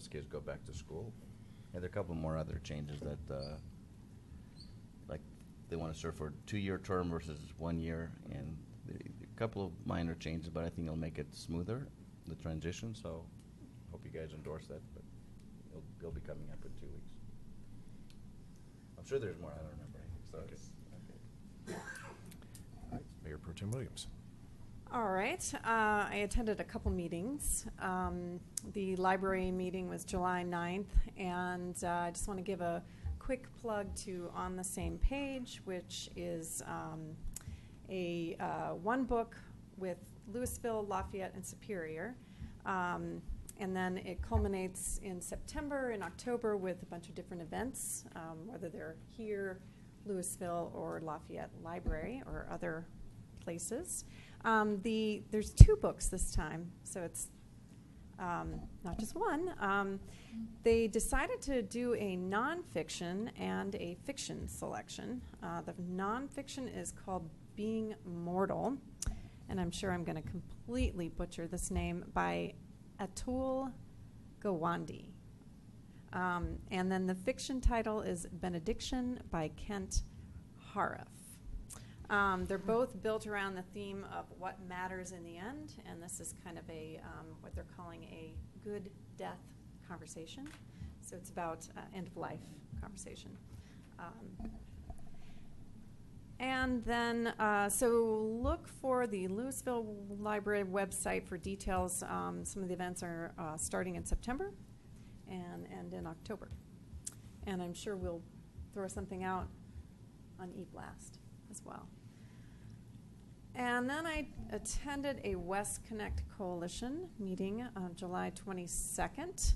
as kids go back to school. And there are a couple more other changes that, like they want to serve for a 2-year term versus 1 year, and a couple of minor changes, but I think it'll make it smoother, the transition. So hope you guys endorse that, but it'll be coming up in 2 weeks. I'm sure there's more. I don't remember anything. So Okay. okay. All right, Mayor Pro Tem Williams. All right. I attended a couple meetings. The library meeting was July 9th, and I just want to give a quick plug to On the Same Page, which is a one book with Louisville, Lafayette, and Superior. And then it culminates in September and October with a bunch of different events, whether they're here, Louisville, or Lafayette Library, or other places. There's 2 books this time, so it's not just one. They decided to do a nonfiction and a fiction selection. The nonfiction is called Being Mortal, and I'm sure I'm going to completely butcher this name, by Atul Gawande. And then the fiction title is Benediction by Kent Harif. They're both built around the theme of what matters in the end, and this is kind of a what they're calling a good death conversation. So it's about end-of-life conversation. And then, so look for the Louisville Library website for details. Some of the events are starting in September and in October. And I'm sure we'll throw something out on eBlast as well. And then I attended a West Connect Coalition meeting on July 22nd.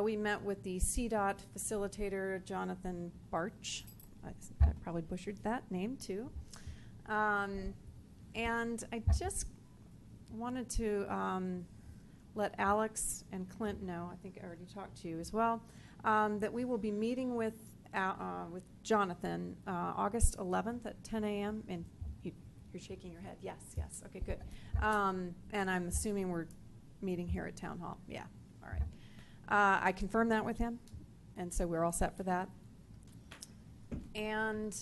We met with the CDOT facilitator, Jonathan Barch. I probably butchered that name too. And I just wanted to let Alex and Clint know, I think I already talked to you as well, that we will be meeting with Jonathan August 11th at 10 a.m. And you're shaking your head. Yes, yes. Okay, good. And I'm assuming we're meeting here at Town Hall. Yeah, all right. I confirmed that with him, and so we're all set for that. And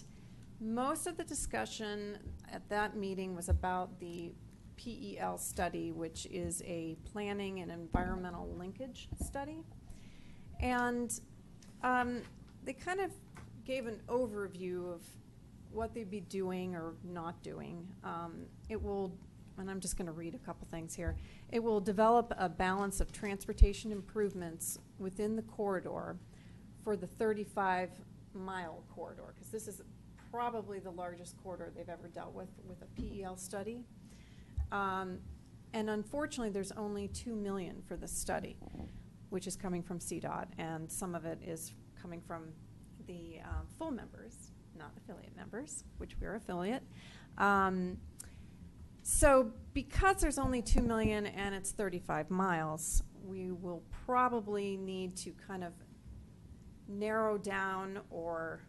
most of the discussion at that meeting was about the PEL study, which is a planning and environmental linkage study. And they kind of gave an overview of what they'd be doing or not doing. It will, and I'm just going to read a couple things here. It will develop a balance of transportation improvements within the corridor for the 35-mile corridor, because this is probably the largest corridor they've ever dealt with a PEL study. And unfortunately, there's only $2 million for the study, which is coming from CDOT, and some of it is coming from the full members, not affiliate members, which we're affiliate. So because there's only $2 million and it's 35 miles, we will probably need to kind of narrow down or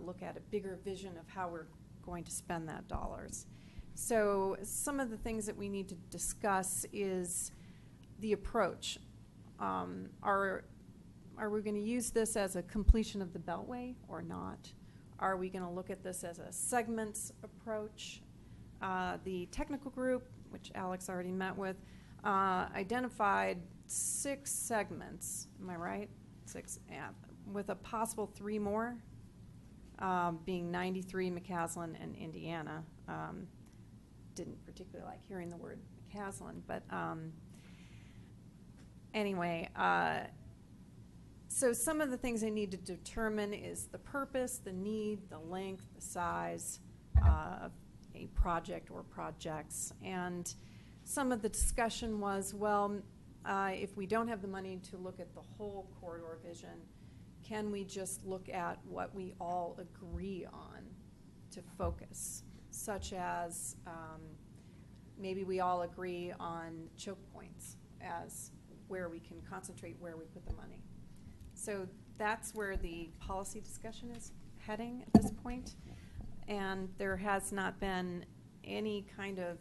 look at a bigger vision of how we're going to spend that dollars. So some of the things that we need to discuss is the approach. Are we going to use this as a completion of the Beltway or not? Are we going to look at this as a segments approach? The technical group, which Alex already met with, identified 6 segments. Am I right? 6, yeah, with a possible 3 more, being 93, McCaslin, and Indiana. Didn't particularly like hearing the word McCaslin, but anyway, so some of the things I need to determine is the purpose, the need, the length, the size of a project or projects. And some of the discussion was, well, if we don't have the money to look at the whole corridor vision, can we just look at what we all agree on to focus, such as maybe we all agree on choke points as where we can concentrate where we put the money. So that's where the policy discussion is heading at this point. And there has not been any kind of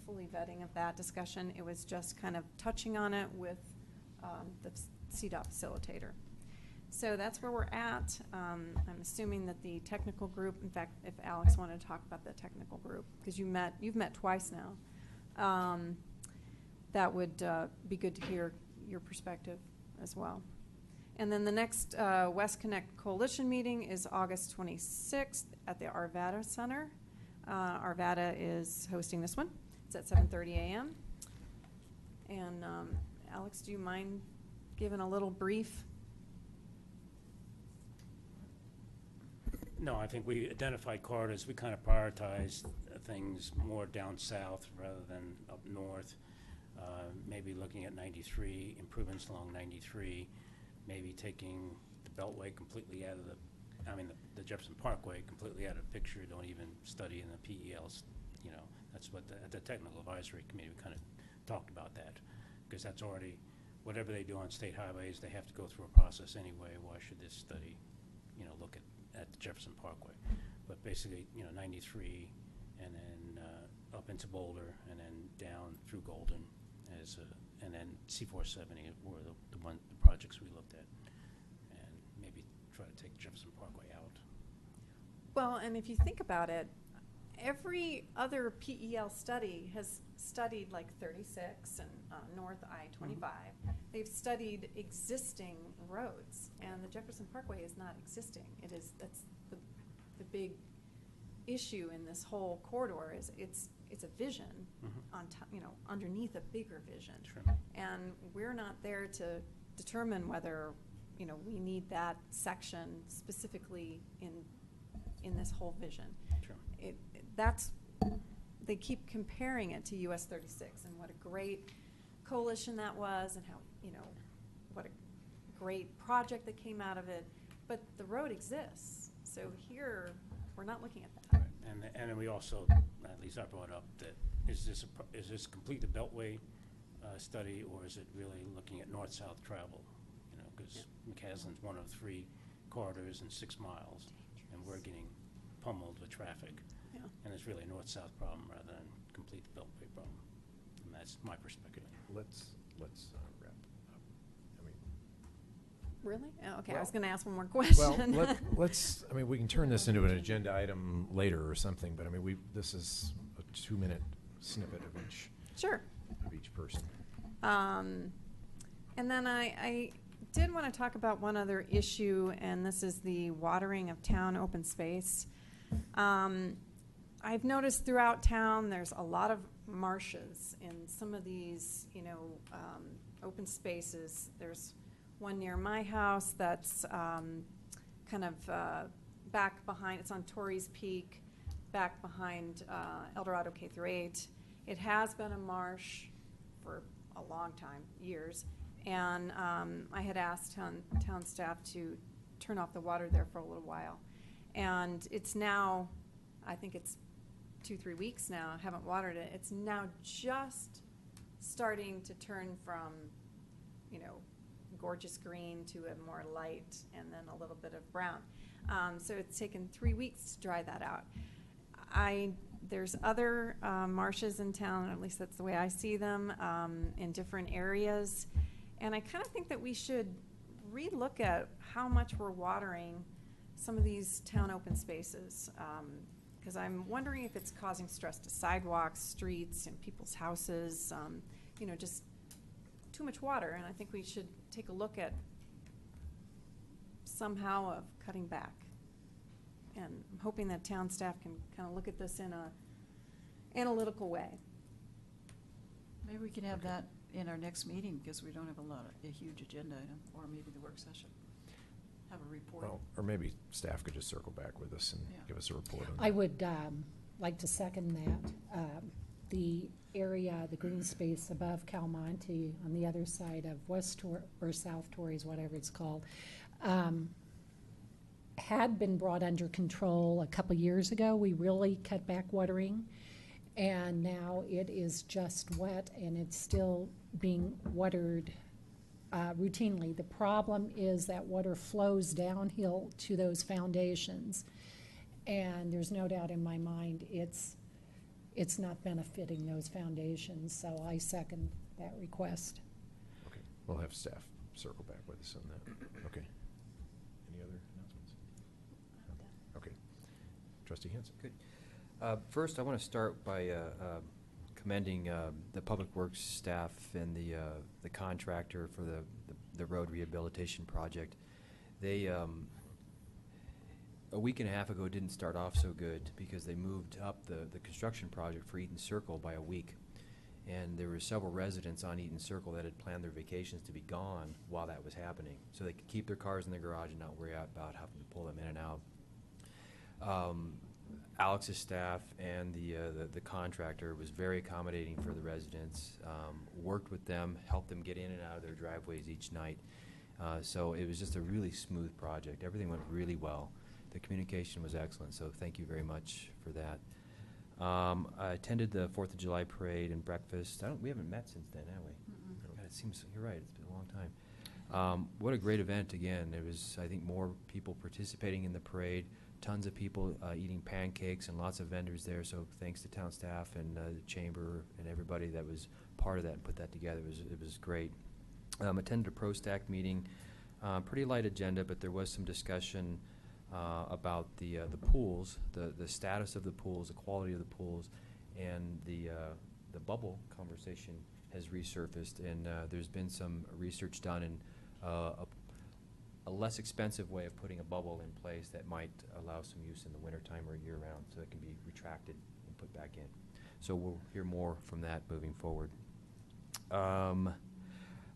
fully vetting of that discussion. It was just kind of touching on it with CDOT facilitator. So that's where we're at. I'm assuming that the technical group, in fact, if Alex wanted to talk about the technical group, because you've met twice now, that would be good to hear your perspective as well. And then the next West Connect Coalition meeting is August 26th at the Arvada Center. Arvada is hosting this one. It's at 7:30 a.m. And Alex, do you mind giving a little brief? No, I think we identified corridors. We kind of prioritized things more down south rather than up north. Maybe looking at 93, improvements along 93, maybe taking the Beltway completely out of the Jefferson Parkway completely out of the picture. Don't even study in the PELs. You know, that's what at the technical advisory committee we kind of talked about that, because that's already, whatever they do on state highways, they have to go through a process anyway. Why should this study, you know, look at the Jefferson Parkway? But basically, you know, 93 and then up into Boulder and then down through Golden and then C470 were the projects we looked at, and maybe try to take Jefferson Parkway out. Well, and if you think about it, every other PEL study has studied like 36 and North I-25. Mm-hmm. They've studied existing roads, and the Jefferson Parkway is not existing. That's the big issue in this whole corridor is it's a vision Mm-hmm. on top, you know, underneath a bigger vision. Sure. And we're not there to determine whether, you know, we need that section specifically in this whole vision. Sure. They keep comparing it to US 36 and what a great coalition that was, and how, you know, what a great project that came out of it. But the road exists. So here, we're not looking at that. Right. And then we also, at least I brought up that is this complete the Beltway study, or is it really looking at north-south travel? You know, because McCaslin's one of 3 corridors in 6 miles, and we're getting pummeled with traffic. Yeah. And it's really a north-south problem rather than complete the Beltway problem. And that's my perspective. Let's wrap up. I mean, Really? Oh, okay, I Well- was going to ask one more question. well, let's. I mean, we can turn this into an agenda item later or something. But I mean, this is a 2-minute snippet of Sure. each person. And then I did want to talk about one other issue, and this is the watering of town open space. I've noticed throughout town there's a lot of marshes in some of these, you know, open spaces. There's one near my house that's kind of back behind, it's on Torrey's Peak, back behind El Dorado K-8. It has been a marsh for a long time, years, and I had asked town staff to turn off the water there for a little while. And it's now, I think it's 2-3 weeks now, I haven't watered it. It's now just starting to turn from, you know, gorgeous green to a more light and then a little bit of brown. So it's taken 3 weeks to dry that out. There's other marshes in town, or at least that's the way I see them, in different areas. And I kind of think that we should relook at how much we're watering some of these town open spaces. Because I'm wondering if it's causing stress to sidewalks, streets, and people's houses, you know, just too much water. And I think we should take a look at somehow of cutting back. And I'm hoping that town staff can kind of look at this in a analytical way. Maybe we can have that in our next meeting, because we don't have a huge agenda item, or maybe the work session. Have a report. Well, or maybe staff could just circle back with us and Yeah. give us a report on I that. would like to second that. The area, the green space above Calmonte on the other side of West or South Torrey's, whatever it's called, had been brought under control a couple years ago. We really cut back watering, and now it is just wet, and it's still being watered routinely. The problem is that water flows downhill to those foundations, and there's no doubt in my mind it's not benefiting those foundations, so I second that request. Okay, we'll have staff circle back with us on that. Okay. Any other announcements? Okay. Trustee Hanson. Good. First, I want to start by commending the Public Works staff and the contractor for the road rehabilitation project. They, a week and a half ago, didn't start off so good because they moved up the construction project for Eaton Circle by a week. And there were several residents on Eaton Circle that had planned their vacations to be gone while that was happening, so they could keep their cars in their garage and not worry about having to pull them in and out. Alex's staff and the contractor was very accommodating for the residents, worked with them, helped them get in and out of their driveways each night. So it was just a really smooth project. Everything went really well. The communication was excellent, so thank you very much for that. I attended the 4th of July parade and breakfast. We haven't met since then, have we? God, it seems, you're right, it's been a long time. What a great event again. There was, I think, more people participating in the parade, tons of people eating pancakes and lots of vendors there, so thanks to town staff and the chamber and everybody that was part of that and put that together. It was great. Attended a ProStack meeting, pretty light agenda, but there was some discussion about the pools, the status of the pools, the quality of the pools, and the bubble conversation has resurfaced, and there's been some research done in a less expensive way of putting a bubble in place that might allow some use in the wintertime or year-round, so it can be retracted and put back in. So we'll hear more from that moving forward.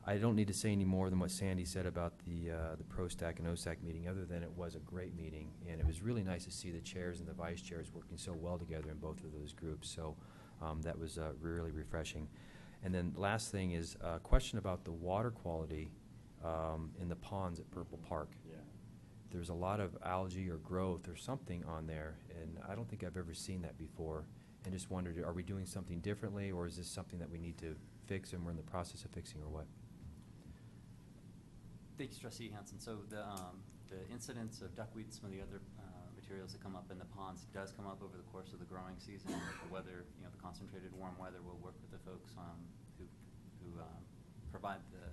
I don't need to say any more than what Sandy said about the ProStack and OSAC meeting, other than it was a great meeting, and it was really nice to see the chairs and the vice chairs working so well together in both of those groups. So that was really refreshing. And then last thing is a question about the water quality in the ponds at Purple Park. Yeah. There's a lot of algae or growth or something on there, and I don't think I've ever seen that before. And just wondered, are we doing something differently, or is this something that we need to fix and we're in the process of fixing, or what? Thanks, Trustee Hanson. So the incidence of duckweed and some of the other materials that come up in the ponds does come up over the course of the growing season. The weather, the concentrated warm weather, will work with the folks who provide the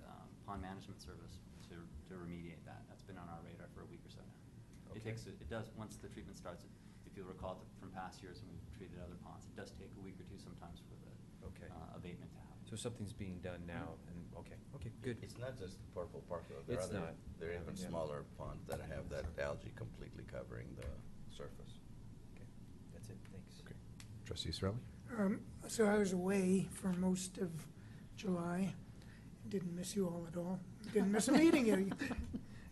pond management service to remediate that. That's been on our radar for a week or so now. Okay. It does, once the treatment starts, if you'll recall from past years when we've treated other ponds, it does take a week or two sometimes for the Okay. abatement to happen. So something's being done now, and okay, good. It's not just Purple Park, though. There It's are not. There are even Yeah. smaller ponds that have that algae completely covering the surface. Okay, that's it, thanks. Okay. Trustee Sorelli? So I was away for most of July. Didn't miss you all at all. Didn't miss a meeting. I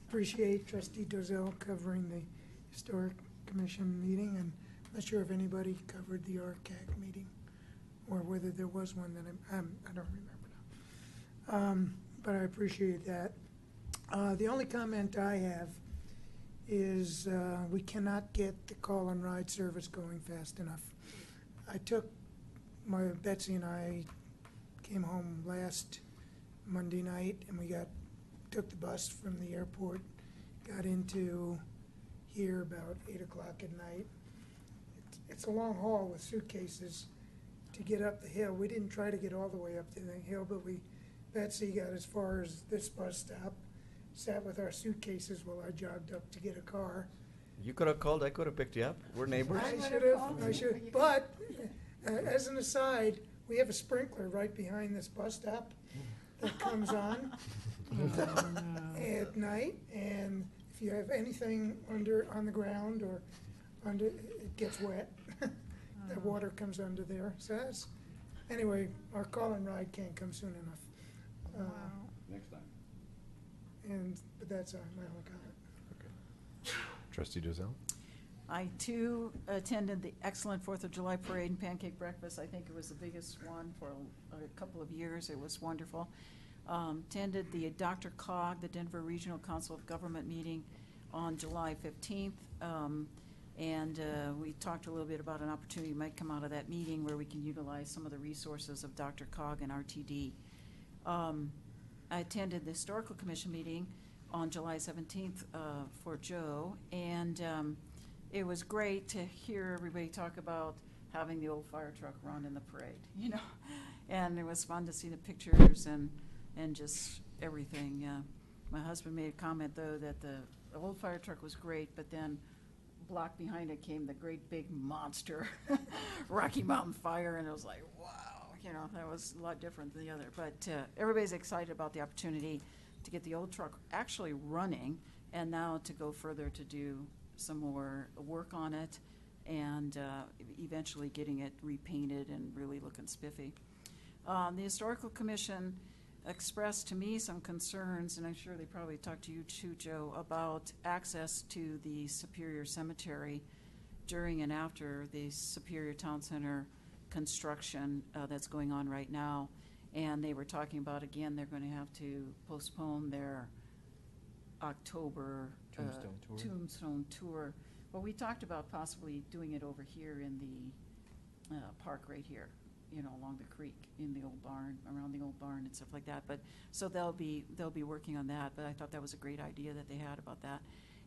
appreciate Trustee Dozell covering the Historic Commission meeting, and I'm not sure if anybody covered the RCAG meeting or whether there was one that I don't remember now. But I appreciate that. The only comment I have is we cannot get the call and ride service going fast enough. Betsy and I came home last Monday night, and we took the bus from the airport, got into here about 8 o'clock at night. It's a long haul with suitcases to get up the hill. We didn't try to get all the way up to the hill, but Betsy got as far as this bus stop, sat with our suitcases while I jogged up to get a car. You could have called, I could have picked you up. We're neighbors. I should have, but as an aside, we have a sprinkler right behind this bus stop that comes on at night, and if you have anything on the ground or under, it gets wet. The water comes under there. So anyway, our call and ride can't come soon enough. Next time. But that's my only comment. Trustee Dozell? I too attended the excellent 4th of July parade and pancake breakfast. I think it was the biggest one for a couple of years. It was wonderful. Attended the Dr. Cog, the Denver Regional Council of Government meeting on July 15th. And we talked a little bit about an opportunity that might come out of that meeting where we can utilize some of the resources of Dr. Cog and RTD. I attended the Historical Commission meeting on July 17th for Joe, and it was great to hear everybody talk about having the old fire truck run in the parade, and it was fun to see the pictures and just everything. My husband made a comment, though, that the old fire truck was great, but then block behind it came the great big monster Rocky Mountain Fire, and it was like, wow, that was a lot different than the other. But everybody's excited about the opportunity to get the old truck actually running, and now to go further to do some more work on it, and eventually getting it repainted and really looking spiffy. The Historical Commission expressed to me some concerns, and I'm sure they probably talked to you too, Joe, about access to the Superior Cemetery during and after the Superior Town Center construction that's going on right now. And they were talking about, again, they're going to have to postpone their October Tombstone tour. Well, we talked about possibly doing it over here in the park right here, along the creek, in the old barn, around the old barn and stuff like that. But so they'll be working on that. But I thought that was a great idea that they had about that.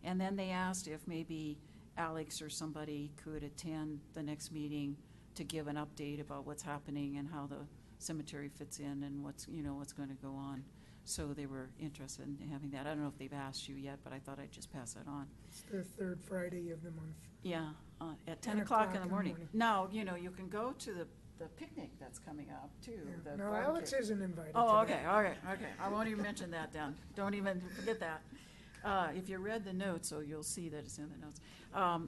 And then they asked if maybe Alex or somebody could attend the next meeting to give an update about what's happening and how the cemetery fits in and what's going to go on. So they were interested in having that. I don't know if they've asked you yet, but I thought I'd just pass that on. It's the third Friday of the month. Yeah, at 10 o'clock in the morning. Now, you can go to the picnic that's coming up, too. Yeah. the No, barbecue. Alex isn't invited Oh, to okay, that. okay. I won't even mention that then. Don't even forget that. If you read the notes, so you'll see that it's in the notes.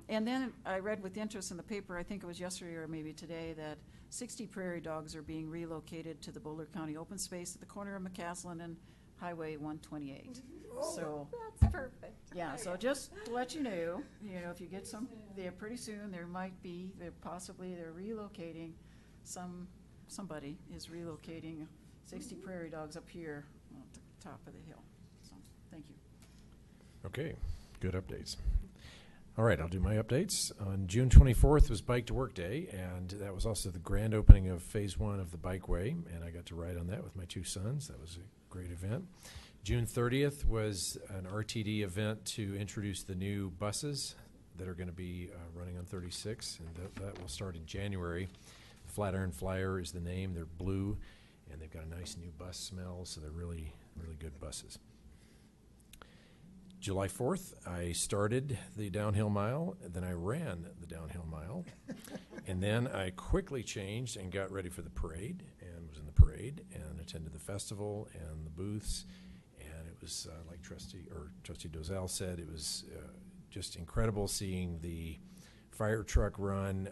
And then I read with interest in the paper, I think it was yesterday or maybe today, that 60 prairie dogs are being relocated to the Boulder County open space at the corner of McCaslin and Highway 128. So, That's perfect. yeah, so just to let you know, if you get some, there pretty soon, they're relocating, somebody is relocating 60 prairie dogs up here at the top of the hill. So, thank you. Okay, good updates. All right, I'll do my updates. On June 24th was Bike to Work Day, and that was also the grand opening of Phase 1 of the Bikeway, and I got to ride on that with my two sons. That was a great event. June 30th was an RTD event to introduce the new buses that are going to be running on 36, and that will start in January. Flatiron Flyer is the name. They're blue, and they've got a nice new bus smell, so they're really, really good buses. July 4th, I started the downhill mile, then I ran the downhill mile, and then I quickly changed and got ready for the parade, and was in the parade, and attended the festival and the booths, and it was, like Trustee Dozell said, it was just incredible seeing the fire truck run.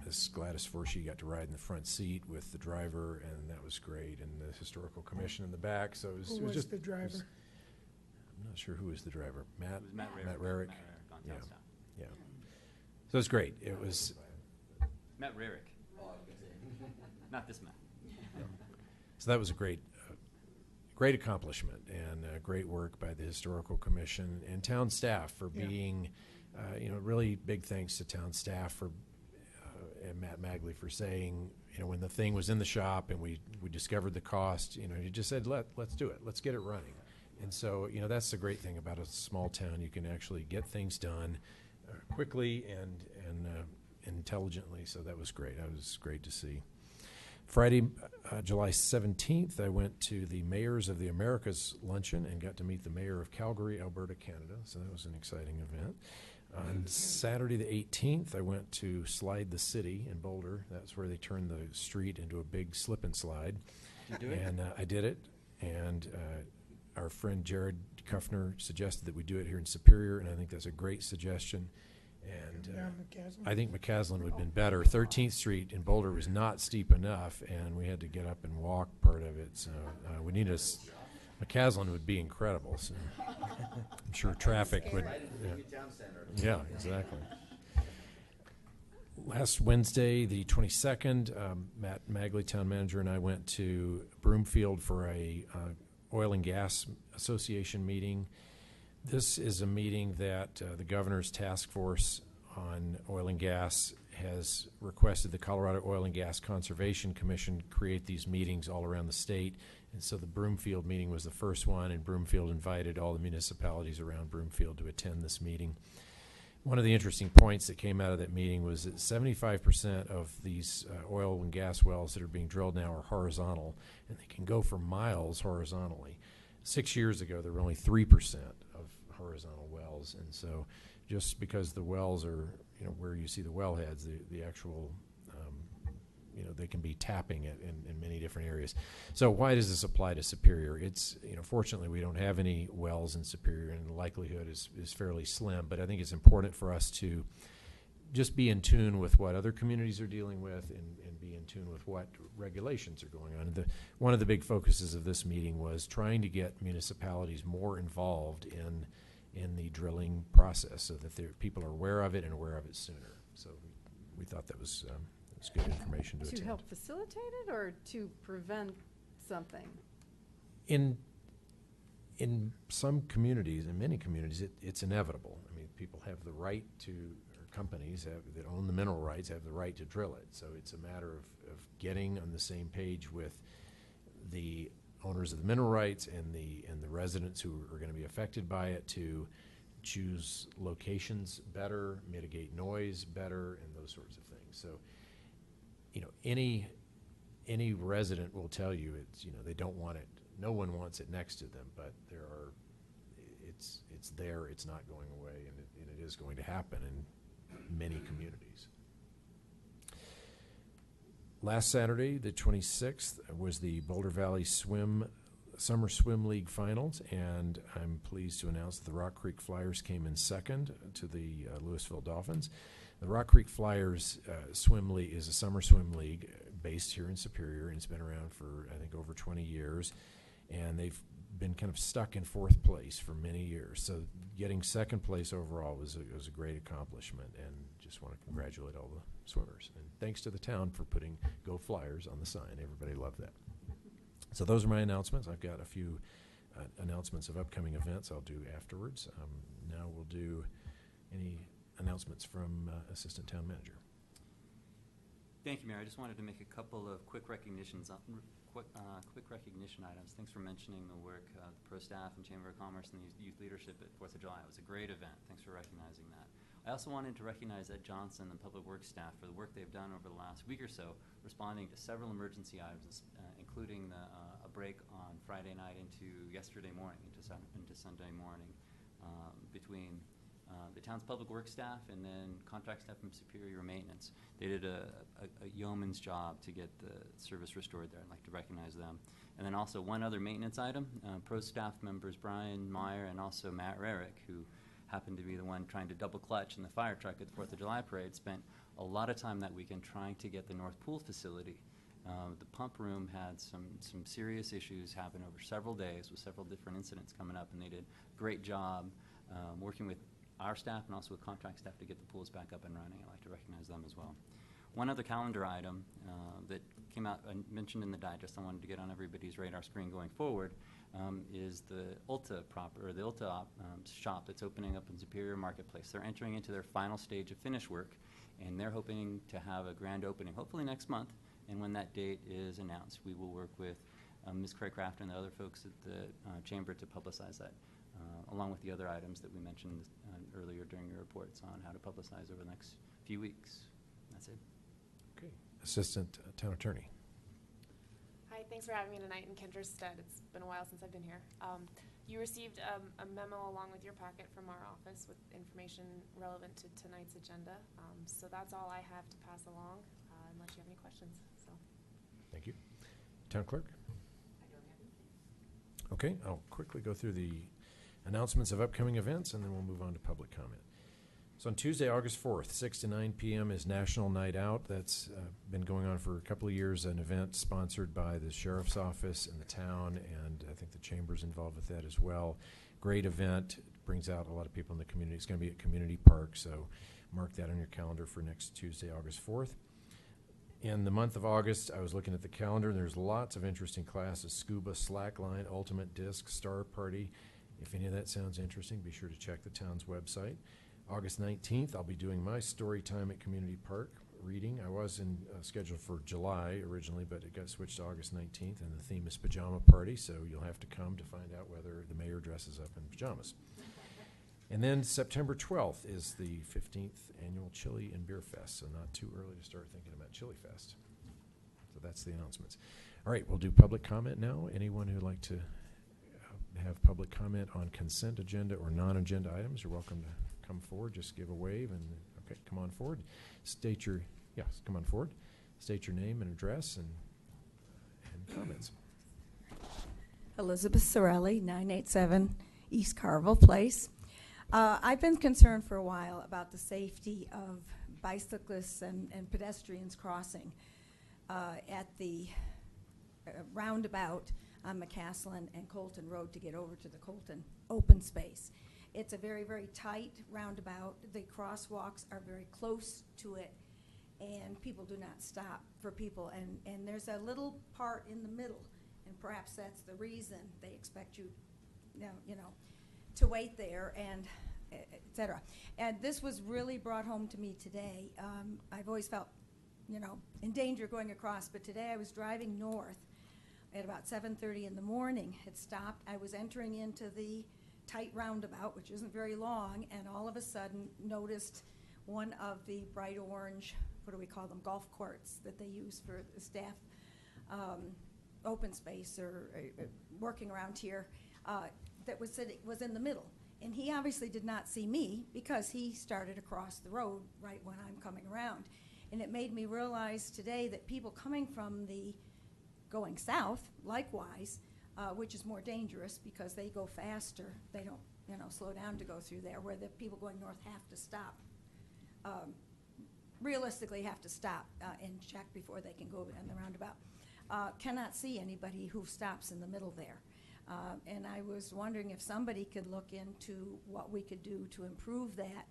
Miss Gladys Forsey got to ride in the front seat with the driver, and that was great, and the Historical Commission in the back, so it was, Who it was was just... the driver? I'm not sure who was the driver. It was Matt Rarick. Rarick. On Yeah. town staff. Yeah. So it was great. It was, Matt Rarick. Not this Matt. so that was a great accomplishment and great work by the Historical Commission and town staff for Yeah. being, really big thanks to town staff for, and Matt Magley for saying, when the thing was in the shop and we discovered the cost, he just said, let's do it. Let's get it running. And so, that's the great thing about a small town. You can actually get things done quickly and intelligently. So that was great. That was great to see. Friday, July 17th, I went to the Mayors of the Americas luncheon and got to meet the mayor of Calgary, Alberta, Canada. So that was an exciting event. On Saturday the 18th, I went to Slide the City in Boulder. That's where they turned the street into a big slip and slide. Did you do it? And I did it. And our friend Jared Kuffner suggested that we do it here in Superior, and I think that's a great suggestion. And Down McCaslin? I think McCaslin would have been better. 13th Street in Boulder was not steep enough, and we had to get up and walk part of it. So we need McCaslin would be incredible. So I'm sure traffic would. Yeah, exactly. Last Wednesday, the 22nd, Matt Magley, town manager, and I went to Broomfield for a Oil and Gas Association meeting. This is a meeting that the governor's task force on oil and gas has requested the Colorado Oil and Gas Conservation Commission create these meetings all around the state. And so the Broomfield meeting was the first one, and Broomfield invited all the municipalities around Broomfield to attend this meeting. One of the interesting points that came out of that meeting was that 75% of these oil and gas wells that are being drilled now are horizontal, and they can go for miles horizontally. 6 years ago, there were only 3% of horizontal wells. And so just because the wells are, where you see the wellheads, the actual, they can be tapping it in many different areas. So why does this apply to Superior? It's, fortunately, we don't have any wells in Superior, and the likelihood is fairly slim. But I think it's important for us to just be in tune with what other communities are dealing with and be in tune with what regulations are going on. One of the big focuses of this meeting was trying to get municipalities more involved in the drilling process so that people are aware of it and aware of it sooner. So we thought that was good information to attend. To help facilitate it or to prevent something? In some communities, in many communities, it's inevitable. I mean, people have the right to, or companies that own the mineral rights have the right to drill it. So it's a matter of getting on the same page with the owners of the mineral rights and the residents who are going to be affected by it to choose locations better, mitigate noise better, and those sorts of things. So, any resident will tell you it's, they don't want it. No one wants it next to them, but it's there. It's not going away, and it is going to happen in many communities. Last Saturday, the 26th, was the Boulder Valley Summer Swim League Finals, and I'm pleased to announce that the Rock Creek Flyers came in second to the Louisville Dolphins. The Rock Creek Flyers Swim League is a summer swim league based here in Superior, and it's been around for, I think, over 20 years, and they've been kind of stuck in fourth place for many years. So getting second place overall was a great accomplishment, and just want to congratulate all the swimmers. And thanks to the town for putting Go Flyers on the sign. Everybody loved that. So those are my announcements. I've got a few announcements of upcoming events I'll do afterwards. Now we'll do any announcements from Assistant Town Manager. Thank you, Mayor. I just wanted to make a couple of quick recognition items. Thanks for mentioning the work of the Pro Staff and Chamber of Commerce and the youth leadership at 4th of July. It was a great event. Thanks for recognizing that. I also wanted to recognize Ed Johnson and Public Works staff for the work they've done over the last week or so, responding to several emergency items, including a break on Friday night into yesterday morning, into Sunday morning, between the town's public works staff and then contract staff from Superior Maintenance. They did a yeoman's job to get the service restored there. I'd like to recognize them. And then also one other maintenance item, pro staff members Brian Meyer and also Matt Rarick, who happened to be the one trying to double clutch in the fire truck at the 4th of July parade, spent a lot of time that weekend trying to get the North Pool facility. The pump room had some serious issues happen over several days with several different incidents coming up, and they did a great job working with our staff and also with contract staff to get the pools back up and running. I'd like to recognize them as well. One other calendar item that came out, I mentioned in the digest, I wanted to get on everybody's radar screen going forward, is the Ulta shop that's opening up in Superior Marketplace. They're entering into their final stage of finish work, and they're hoping to have a grand opening, hopefully next month. And when that date is announced, we will work with Ms. Craycraft and the other folks at the Chamber to publicize that, along with the other items that we mentioned earlier during your reports on how to publicize over the next few weeks. That's it. Okay. Assistant Town Attorney. Hi, thanks for having me tonight in Kendra's stead. It's been a while since I've been here. You received a memo along with your packet from our office with information relevant to tonight's agenda. So that's all I have to pass along, unless you have any questions. So. Thank you. Town Clerk? I don't have anything. Okay, I'll quickly go through the announcements of upcoming events, and then we'll move on to public comment. So on Tuesday, August 4th, 6 to 9 p.m. is National Night Out. That's been going on for a couple of years, an event sponsored by the Sheriff's Office and the town, and I think the Chamber's involved with that as well. Great event. It brings out a lot of people in the community. It's going to be at Community Park, so mark that on your calendar for next Tuesday, August 4th. In the month of August, I was looking at the calendar, and there's lots of interesting classes: scuba, slackline, ultimate disc, star party. If any of that sounds interesting, be sure to check the town's website. August 19th, I'll be doing my story time at Community Park reading. I was scheduled for July originally, but it got switched to August 19th, and the theme is Pajama Party, so you'll have to come to find out whether the mayor dresses up in pajamas. And then September 12th is the 15th Annual Chili and Beer Fest, so not too early to start thinking about Chili Fest. So that's the announcements. All right, we'll do public comment now. Anyone who'd like to have public comment on consent agenda or non-agenda items, you're welcome to come forward. Just give a wave and, okay, come on forward. Come on forward. State your name and address and comments. Elizabeth Sorelli, 987 East Carville Place. I've been concerned for a while about the safety of bicyclists and pedestrians crossing at the roundabout on McCaslin and Colton Road to get over to the Colton open space. It's a very, very tight roundabout. The crosswalks are very close to it, and people do not stop for people. And there's a little part in the middle, and perhaps that's the reason they expect you, to wait there and et cetera. And this was really brought home to me today. I've always felt, in danger going across, but today I was driving north at about 7:30 in the morning. It stopped. I was entering into the tight roundabout, which isn't very long, and all of a sudden noticed one of the bright orange, what do we call them, golf courts that they use for the staff open space or working around here, that was in the middle. And he obviously did not see me because he started across the road right when I'm coming around. And it made me realize today that people coming from going south, likewise, which is more dangerous because they go faster. They don't, slow down to go through there, where the people going north have to stop. Realistically have to stop and check before they can go in the roundabout. Cannot see anybody who stops in the middle there. And I was wondering if somebody could look into what we could do to improve that,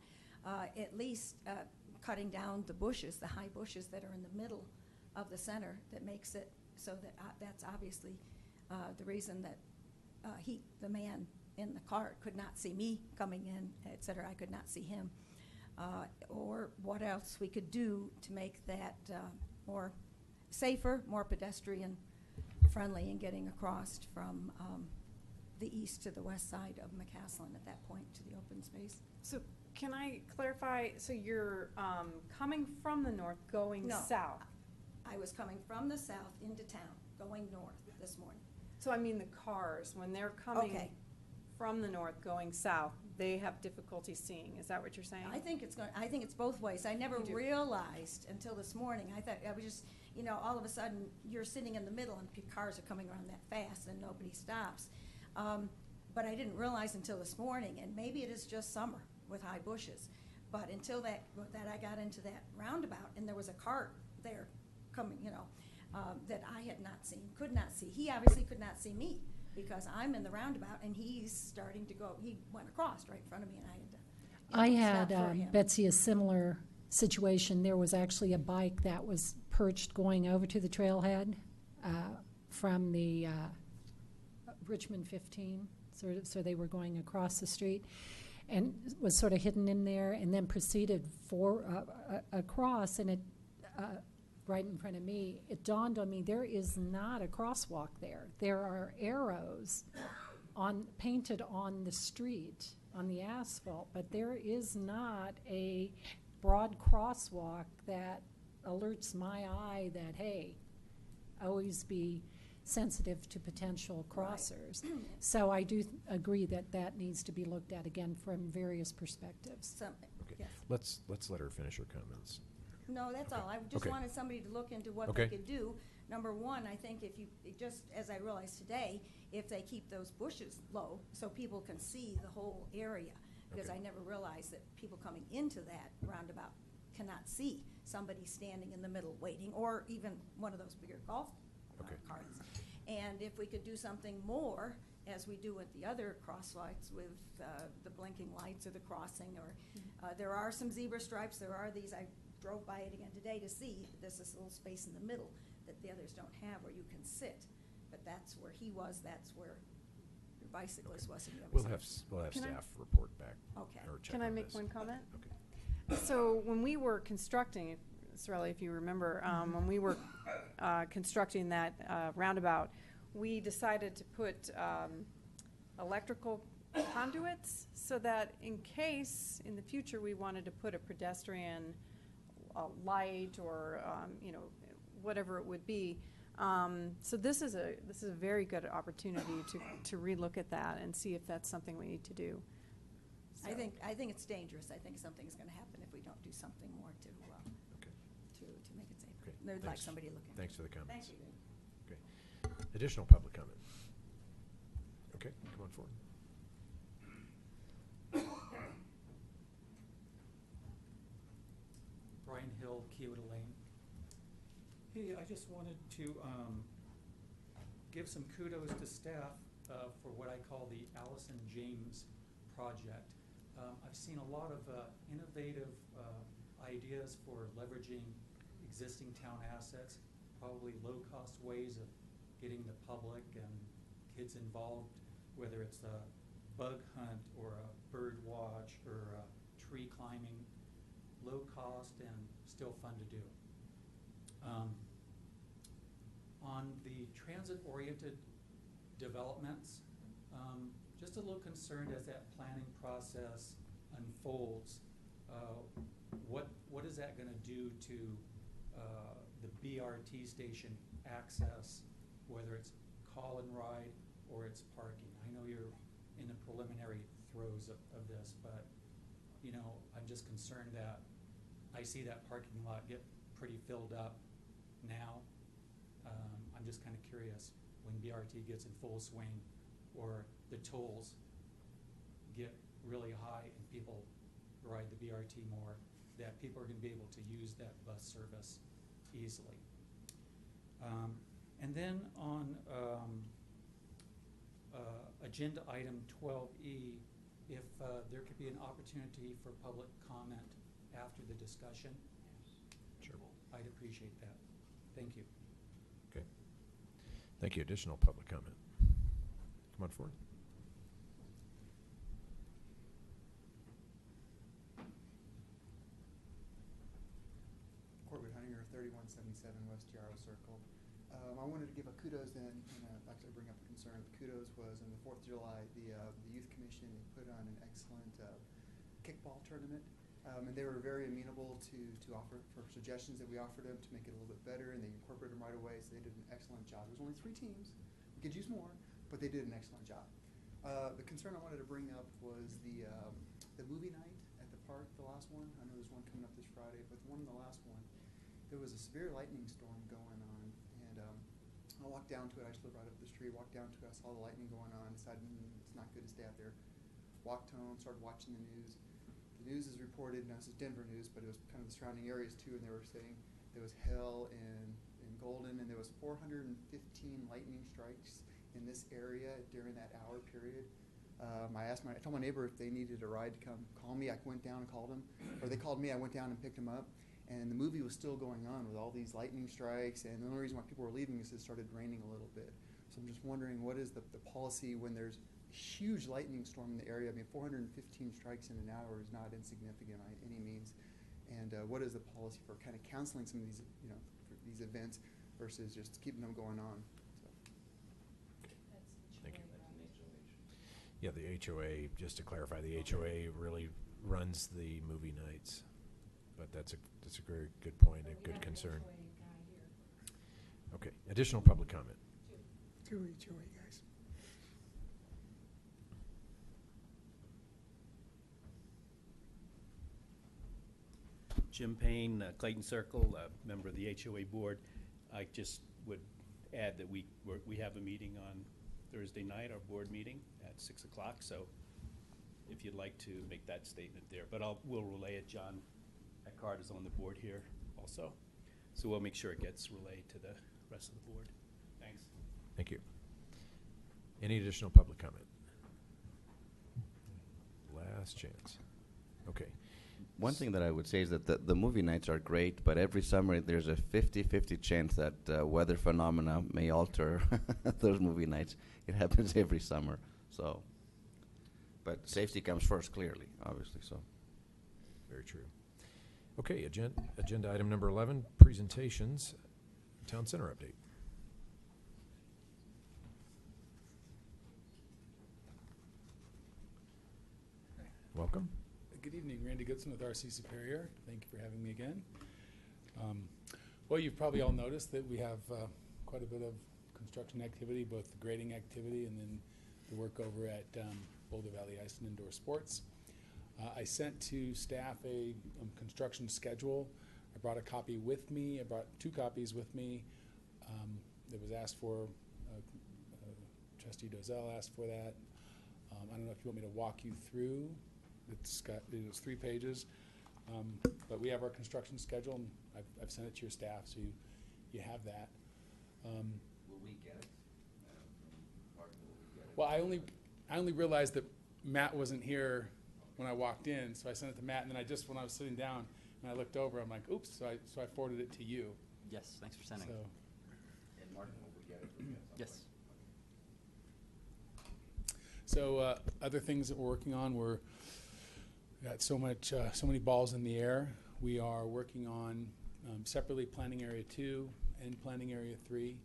at least cutting down the bushes, the high bushes that are in the middle of the center, that makes it so that that's obviously the reason that the man in the cart could not see me coming in, et cetera. I could not see him. Or what else we could do to make that more safer, more pedestrian friendly in getting across from the east to the west side of McCaslin at that point to the open space. So can I clarify, so you're coming from the north going No. south? I was coming from the south into town, going north this morning. So I mean the cars, when they're coming Okay. from the north going south, they have difficulty seeing. Is that what you're saying? I think it's both ways. I never You do. realized until this morning. I thought I was just, all of a sudden you're sitting in the middle and cars are coming around that fast and nobody stops. But I didn't realize until this morning, and maybe it is just summer with high bushes. But until that I got into that roundabout and there was a cart there coming, that I had not seen, could not see. He obviously could not see me because I'm in the roundabout and he's starting to go. He went across right in front of me and I had to. I had, stop for him. Betsy, a similar situation. There was actually a bike that was perched going over to the trailhead from the Richmond 15. So they were going across the street and was sort of hidden in there and then proceeded across, and it right in front of me, it dawned on me there is not a crosswalk there. There are arrows painted on the street, on the asphalt, but there is not a broad crosswalk that alerts my eye that, hey, always be sensitive to potential crossers. Right. So I do agree that needs to be looked at again from various perspectives. Okay. Yes. Let's let her finish her comments. No, that's Okay. all. I just Okay. wanted somebody to look into what Okay. they could do. Number one, I think just as I realized today, if they keep those bushes low so people can see the whole area, because Okay. I never realized that people coming into that roundabout cannot see somebody standing in the middle waiting, or even one of those bigger golf Okay. carts. And if we could do something more, as we do with the other crosswalks with the blinking lights or the crossing, or there are some zebra stripes, there are these, I drove by it again today to see, there's this little space in the middle that the others don't have where you can sit. But that's where he was, that's where the bicyclist was. And We'll have Can I- staff report back. Okay. Or check Can I on make this. one comment? Okay. So when we were constructing, Sorelli, if you remember, when we were constructing that roundabout, we decided to put electrical conduits so that in case in the future we wanted to put a pedestrian light or whatever it would be, So this is a very good opportunity to relook at that and see if that's something we need to do. I think it's dangerous. I think something's going to happen if we don't do something more to Okay. to make it safer. Okay, They'd like thanks. somebody looking. Thanks for the comments. Thank you. Okay. Additional public comment? Okay, come on forward. Brian Hill, Kyoto Lane. Hey, I just wanted to give some kudos to staff for what I call the Allison James project. I've seen a lot of innovative ideas for leveraging existing town assets, probably low-cost ways of getting the public and kids involved, whether it's a bug hunt or a bird watch or tree climbing, low cost and still fun to do. On the transit-oriented developments, just a little concerned as that planning process unfolds. What is that going to do to the BRT station access, whether it's call and ride or it's parking? I know you're in the preliminary throes of this, but you know, I'm just concerned that I see that parking lot get pretty filled up now. I'm just kind of curious when BRT gets in full swing or the tolls get really high and people ride the BRT more, that people are going to be able to use that bus service easily. And then on agenda item 12E, if there could be an opportunity for public comment after the discussion, Sure. I'd appreciate that. Thank you. Okay. Thank you. Additional public comment? Come on forward. Corbett Huntinger, 3177 West Yarrow Circle. I wanted to give a kudos then, and actually bring up a concern. The kudos was on the 4th of July, the Youth Commission put on an excellent kickball tournament. And they were very amenable to offer for suggestions that we offered them to make it a little bit better, and they incorporated them right away, so they did an excellent job. There was only 3 teams. We could use more, but they did an excellent job. The concern I wanted to bring up was the movie night at the park, the last one. I know there's one coming up this Friday, but the one in the last one, there was a severe lightning storm going on, and I walked down to it. I just live right up the street. Walked down to it. I saw the lightning going on. Decided it's not good to stay out there. Walked home. Started watching the news. The news is reported. Now this is Denver news, but it was kind of the surrounding areas too. And they were saying there was hail in Golden, and there was 415 lightning strikes in this area during that hour period. I told my neighbor if they needed a ride to come call me. I went down and called them, or they called me. I went down and picked them up. And the movie was still going on with all these lightning strikes, and the only reason why people were leaving is it started raining a little bit. So I'm just wondering, what is the policy when there's a huge lightning storm in the area? I mean, 415 strikes in an hour is not insignificant by any means. And what is the policy for kind of counseling some of these, for these events versus just keeping them going on? So. Thank you. Yeah, the HOA, just to clarify, the HOA really runs the movie nights. But that's a very good point, a good concern. Okay, additional public comment? 2 HOA guys. Jim Payne, Clayton Circle, member of the HOA board. I just would add that we have a meeting on Thursday night, our board meeting at 6 o'clock. So if you'd like to make that statement there, but we'll relay it. John Eckhart is on the board here also. So we'll make sure it gets relayed to the rest of the board. Thanks. Thank you. Any additional public comment? Last chance. Okay. One thing that I would say is that the movie nights are great, but every summer there's a 50-50 chance that weather phenomena may alter those movie nights. It happens every summer. So, but safety comes first, clearly, obviously. So, Very true. Okay, agenda item number 11, presentations, Town Center update. Welcome. Good evening, Randy Goodson with RC Superior. Thank you for having me again. Well, you've probably all noticed that we have quite a bit of construction activity, both the grading activity and then the work over at Boulder Valley Ice and Indoor Sports. I sent to staff a construction schedule. I brought a copy with me. I brought 2 copies with me. That was asked for. Trustee Dozell asked for that. I don't know if you want me to walk you through. It was 3 pages. But we have our construction schedule, and I've sent it to your staff, so you have that. Will we get it? Well, I only realized that Matt wasn't here when I walked in, so I sent it to Matt, and then when I was sitting down and I looked over, I'm like, oops, so I forwarded it to you. Yes, thanks for sending. So, And Martin, will we get it? Yes. so other things that we're working on, we're got so many balls in the air. We are working on separately Planning Area 2 and Planning Area 3.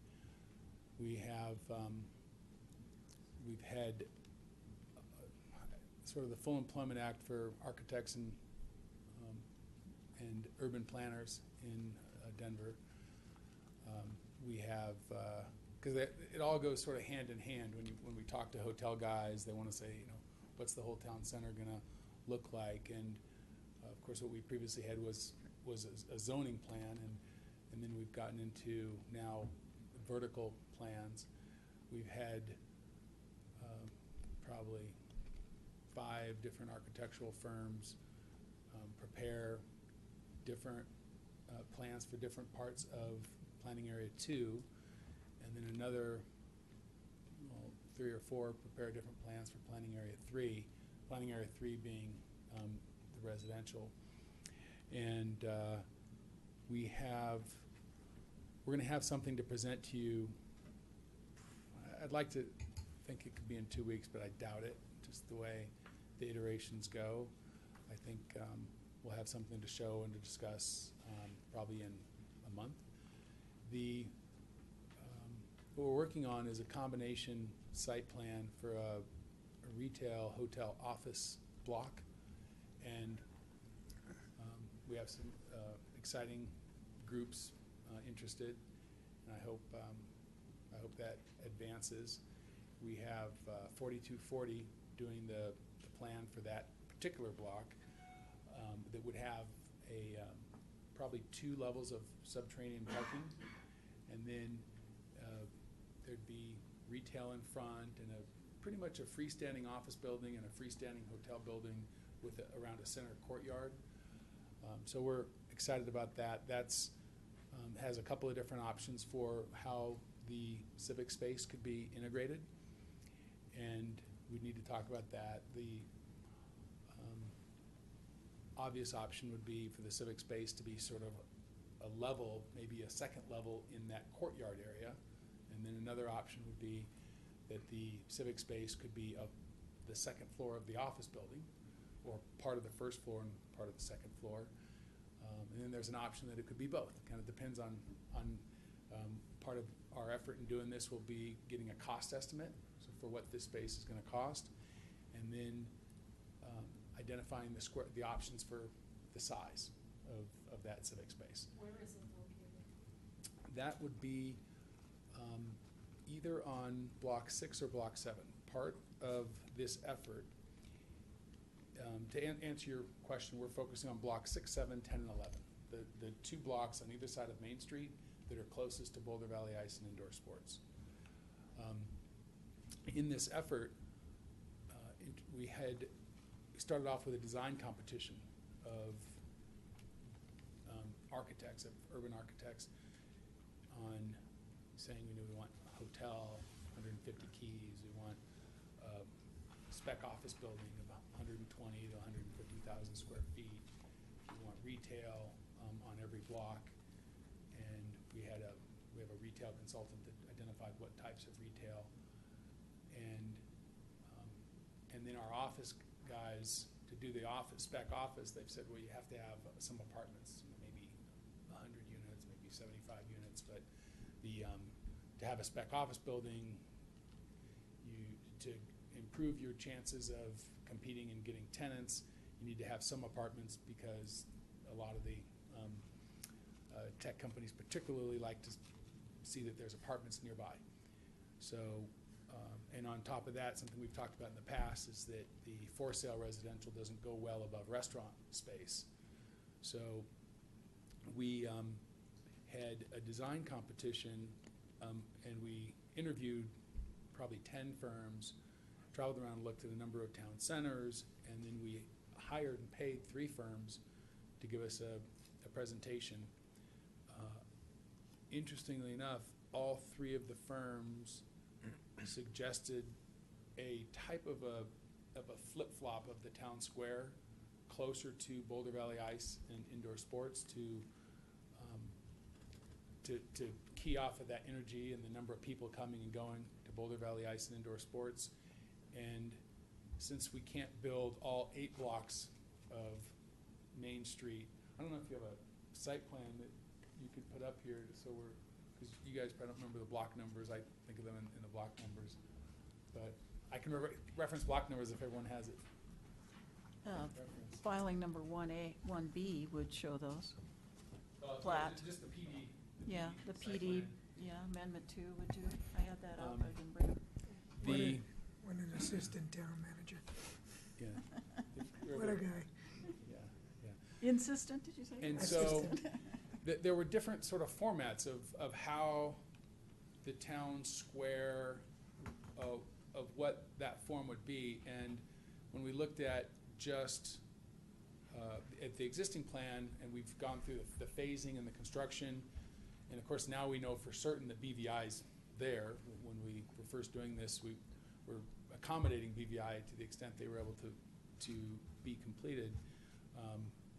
We have we've had sort of the Full Employment Act for architects and urban planners in Denver. We have because it all goes sort of hand in hand. When we talk to hotel guys, they want to say, what's the whole town center gonna look like? And of course, what we previously had was a zoning plan, and then we've gotten into now vertical plans. We've had probably 5 different architectural firms prepare different plans for different parts of Planning Area 2, and then another 3 or 4 prepare different plans for Planning Area 3. Planning Area 3 being the residential. And we're going to have something to present to you. I'd like to think it could be in 2 weeks, but I doubt it, just the way the iterations go. I think we'll have something to show and to discuss probably in a month. What we're working on is a combination site plan for a retail hotel office block, and we have some exciting groups interested, and I hope that advances. We have 4240 doing the plan for that particular block that would have probably 2 levels of subterranean parking, and then there'd be retail in front and pretty much a freestanding office building and a freestanding hotel building with around a center courtyard. So we're excited about that. That's has a couple of different options for how the civic space could be integrated, and we need to talk about that. The obvious option would be for the civic space to be sort of a level, maybe a second level in that courtyard area, and then another option would be that the civic space could be the second floor of the office building, or part of the first floor and part of the second floor. And then there's an option that it could be both. It kind of depends on part of our effort in doing this will be getting a cost estimate for what this space is going to cost, and then identifying the options for the size of that civic space. Where is it located? That would be either on Block 6 or Block 7. Part of this effort, to answer your question, we're focusing on Block 6, 7, 10, and 11. The 2 blocks on either side of Main Street that are closest to Boulder Valley Ice and Indoor Sports. In this effort, we started off with a design competition of architects, of urban architects, on saying, we want a hotel, 150 keys, we want a spec office building of 120 to 150,000 square feet, we want retail on every block, and we have a retail consultant that identified what types of retail, and then our office guys, to do the spec office, they've said, well, you have to have some apartments, maybe 100 units, maybe 75 units, but to have a spec office building, to improve your chances of competing and getting tenants, you need to have some apartments, because a lot of the tech companies particularly like to see that there's apartments nearby. So, and on top of that, something we've talked about in the past is that the for sale residential doesn't go well above restaurant space. So we had a design competition, and we interviewed probably 10 firms, traveled around and looked at a number of town centers, and then we hired and paid 3 firms to give us a presentation. Interestingly enough, all 3 of the firms suggested a type of a flip-flop of the town square closer to Boulder Valley Ice and indoor sports to key off of that energy and the number of people coming and going to Boulder Valley Ice and indoor sports. And since we can't build all 8 blocks of Main Street, I don't know if you have a site plan that you could put up here, so because you guys probably don't remember the block numbers. I think of them in the block numbers, but I can reference block numbers if everyone has it. Filing number 1A, 1B would show those. Plat. Just the PD. Yeah, the site PD, plan. yeah, amendment 2 would do. I had that up, I didn't bring it. What an assistant town manager. Yeah. What a guy. Yeah. Insistent, did you say? And so there were different sort of formats of how the town square, of what that form would be. And when we looked at just at the existing plan, and we've gone through the phasing and the construction, and of course now we know for certain that BVI's there. When we were first doing this, we were accommodating BVI to the extent they were able to be completed,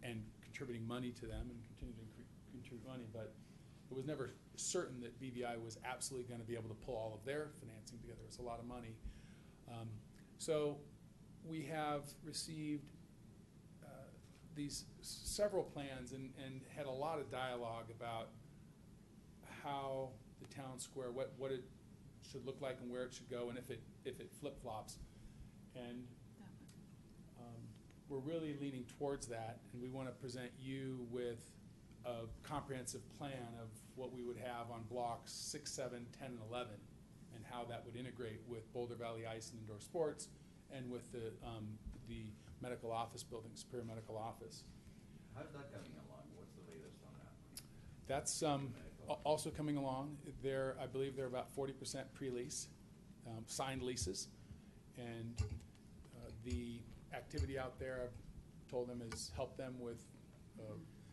and contributing money to them and continue to contribute money, but it was never certain that BVI was absolutely going to be able to pull all of their financing together. It's a lot of money. So we have received these several plans and had a lot of dialogue about how the town square, what it should look like and where it should go, and if it flip-flops. And we're really leaning towards that, and we want to present you with a comprehensive plan of what we would have on blocks 6, 7, 10, and 11, and how that would integrate with Boulder Valley Ice and indoor sports, and with the medical office building, Superior Medical Office. How's that coming along? What's the latest on that? That's also coming along. I believe they're about 40% pre-lease, signed leases, and the activity out there, I've told them, has helped them with.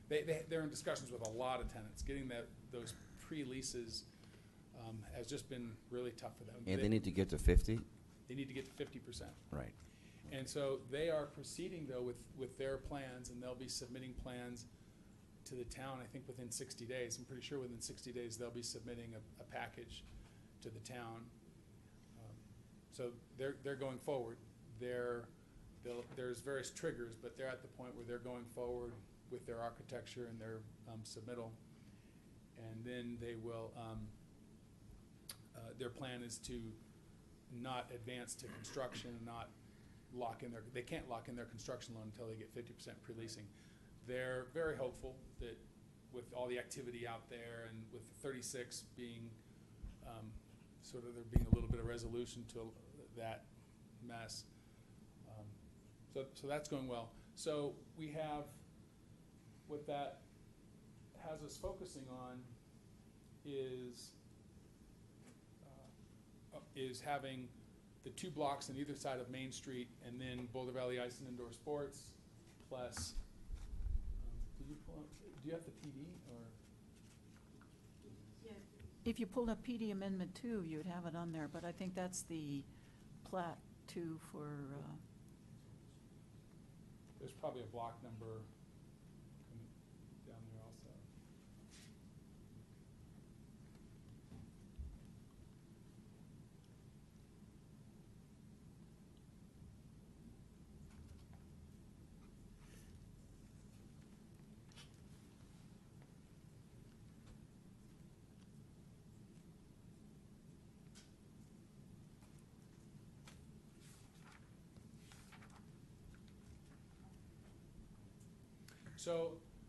They're in discussions with a lot of tenants. Getting those pre-leases has just been really tough for them. And they need to get to 50? They need to get to 50%. Right. And so they are proceeding, though, with their plans, and they'll be submitting plans to the town, I think, within 60 days. I'm pretty sure within 60 days they'll be submitting a package to the town. So they're going forward. There's various triggers, but they're at the point where they're going forward with their architecture and their submittal. And then they will, their plan is to not advance to construction and not lock in they can't lock in their construction loan until they get 50% pre-leasing. They're very hopeful that with all the activity out there and with 36 being sort of there being a little bit of resolution to that mess. So that's going well. So we have, what that has us focusing on is having the 2 blocks on either side of Main Street, and then Boulder Valley Ice and Indoor Sports, plus, do you have the PD, or? Yeah. If you pulled up PD Amendment 2, you'd have it on there, but I think that's the plat 2 for, there's probably a block number down there also.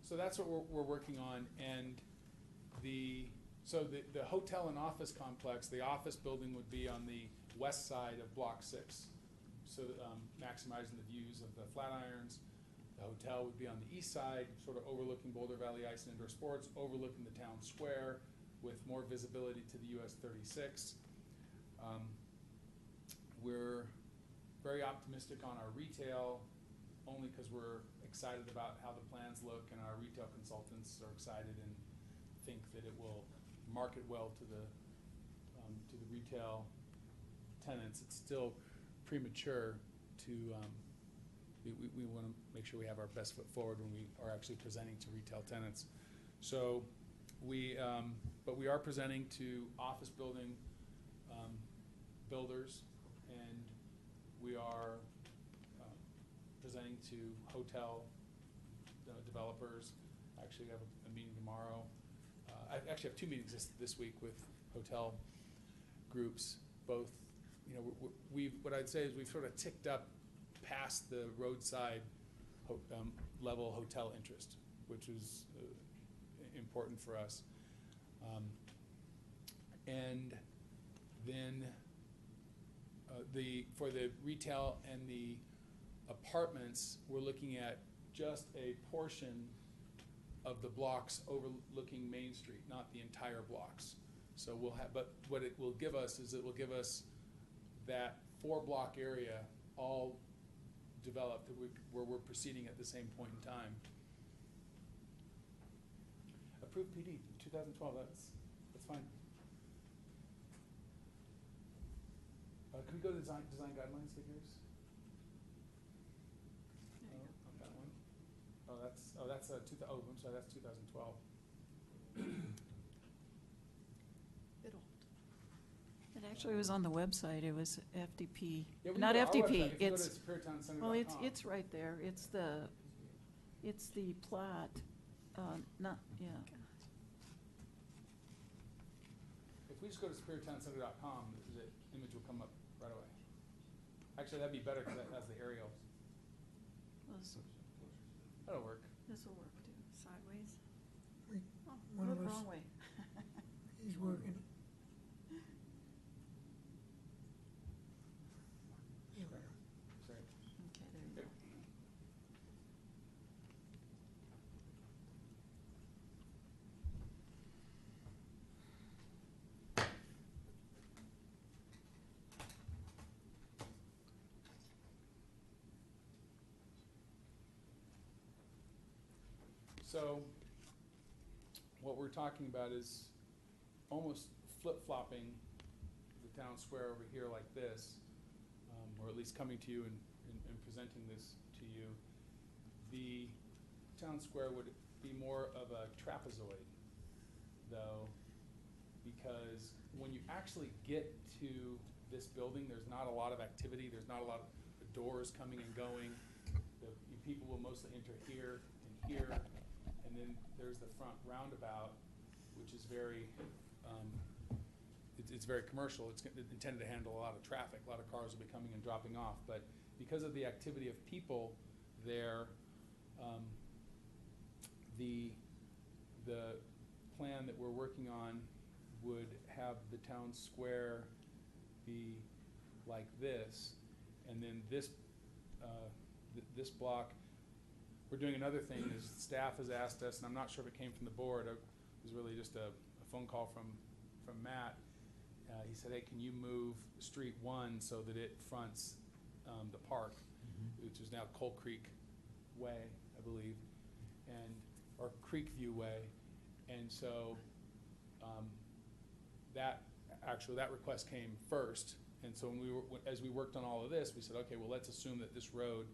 So that's what we're working on, and the So the hotel and office complex, the office building would be on the west side of Block 6. So maximizing the views of the Flatirons. The hotel would be on the east side, sort of overlooking Boulder Valley Ice and Indoor Sports, overlooking the town square with more visibility to the US 36. We're very optimistic on our retail, only because we're excited about how the plans look, and our retail consultants are excited and think that it will market well to the retail tenants. It's still premature to, we want to make sure we have our best foot forward when we are actually presenting to retail tenants. So but we are presenting to office building builders, and we are presenting to hotel developers. Actually, we have a meeting tomorrow. I actually have 2 meetings this week with hotel groups. Both, what I'd say is we've sort of ticked up past the roadside level hotel interest, which is important for us. And then for the retail and the apartments, we're looking at just a portion of the blocks overlooking Main Street, not the entire blocks. So we'll have, but what it will give us is it will give us that 4-block area all developed where we're proceeding at the same point in time. Approved PD 2012. That's fine. Can we go to design guidelines figures? On that one. I'm sorry, that's 2012. It actually was on the website. It was FDP, Yeah, not our FDP. website, if you It's go to SuperiorTownCenter.com. well, it's right there. It's the plat. Yeah. If we just go to SuperiorTownCenter.com, the image will come up right away. Actually, that'd be better because that has the aerial. That'll work. This will work too. Sideways. One of Look us, wrong way. he's working. Sorry. Okay, there you go. So what we're talking about is almost flip-flopping the town square over here like this, or at least coming to you and presenting this to you. The town square would be more of a trapezoid, though, because when you actually get to this building, there's not a lot of activity. There's not a lot of doors coming and going. People will mostly enter here and here. And then there's the front roundabout, which is very, it's very commercial. It's intended to handle a lot of traffic. A lot of cars will be coming and dropping off. But because of the activity of people there, the plan that we're working on would have the town square be like this, and then this this block. We're doing another thing is staff has asked us, and I'm not sure if it came from the board. It was really just a phone call from Matt. He said, "Hey, can you move Street 1 so that it fronts the park, which is now Coal Creek Way, I believe, or Creek View Way." And so that request came first. And so as we worked on all of this, we said, okay, well, let's assume that this road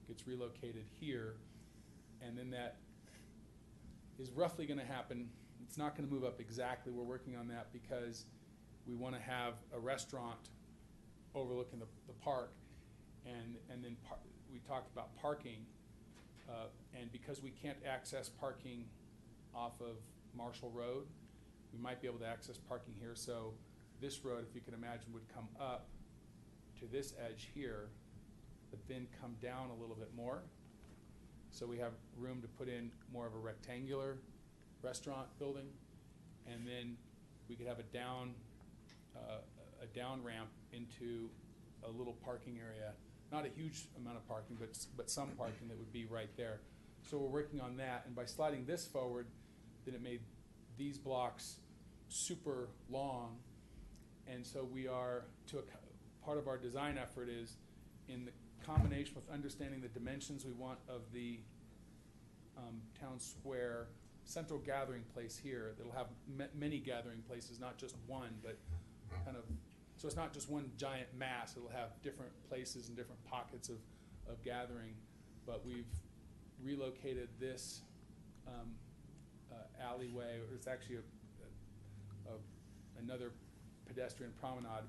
gets relocated here. And then that is roughly going to happen. It's not going to move up exactly. We're working on that because we want to have a restaurant overlooking the park. And then we talked about parking. And because we can't access parking off of Marshall Road, we might be able to access parking here. So this road, if you can imagine, would come up to this edge here, but then come down a little bit more. So we have room to put in more of a rectangular restaurant building, and then we could have a down ramp into a little parking area. Not a huge amount of parking, but some parking that would be right there. So we're working on that, and by sliding this forward, then it made these blocks super long, and so we are, part of our design effort is in the combination with understanding the dimensions we want of the town square central gathering place here that'll have many gathering places, not just one, but kind of, so it's not just one giant mass. It'll have different places and different pockets of gathering, but we've relocated this alleyway, or it's actually another pedestrian promenade.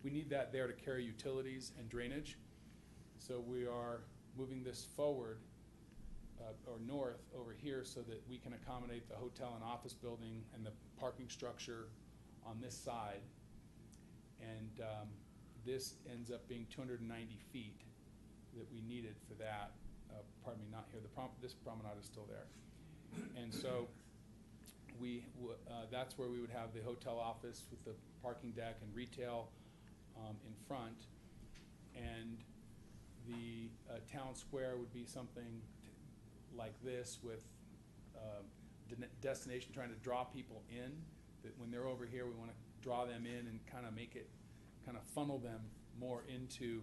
We need that there to carry utilities and drainage. So we are moving this forward or north over here so that we can accommodate the hotel and office building and the parking structure on this side. And this ends up being 290 feet that we needed for that. Pardon me, not here. This promenade is still there. And so that's where we would have the hotel office with the parking deck and retail in front. And the town square would be something like this with destination trying to draw people in, that when they're over here we want to draw them in and kind of funnel them more into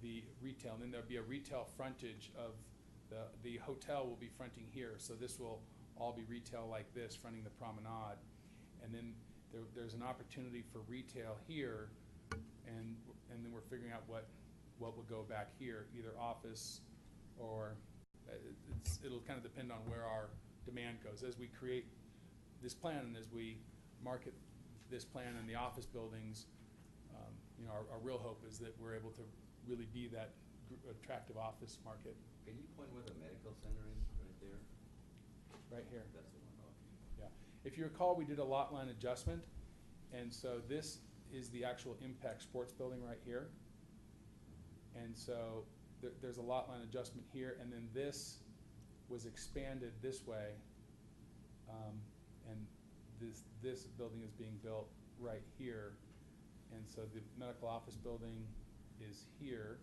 the retail. And then there'll be a retail frontage of the hotel will be fronting here, so this will all be retail like this, fronting the promenade. And then there's an opportunity for retail here, and then we're figuring out what would go back here, either office or it'll kind of depend on where our demand goes. As we create this plan and as we market this plan in the office buildings, our real hope is that we're able to really be that attractive office market. Can you point where the medical center is right there? Right here. That's the one. Yeah. If you recall, we did a lot line adjustment, and so this is the actual Impact Sports Building right here. And so there's a lot line adjustment here, and then this was expanded this way, and this building is being built right here. And so the medical office building is here,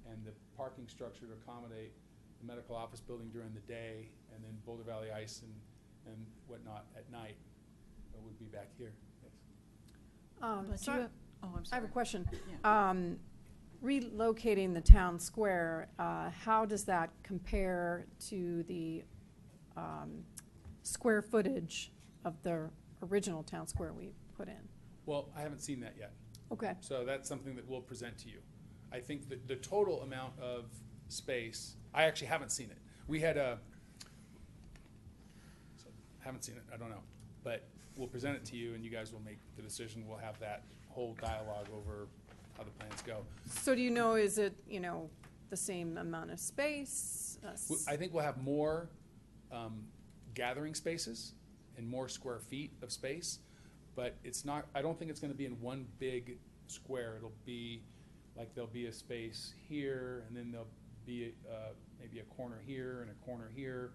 and the parking structure to accommodate the medical office building during the day, and then Boulder Valley Ice and whatnot at night would be back here. Yes. So I'm I sorry. have a question. Yeah. Relocating the town square, how does that compare to the square footage of the original town square we put in? Well, I haven't seen that yet. Okay. So that's something that we'll present to you. I think that the total amount of space, I actually haven't seen it. We had haven't seen it, I don't know. But we'll present it to you and you guys will make the decision. We'll have that whole dialogue over how the plans go. So do you know, is it, the same amount of space? I think we'll have more gathering spaces and more square feet of space, but it's not, I don't think it's gonna be in one big square. It'll be like there'll be a space here, and then there'll be maybe a corner here and a corner here.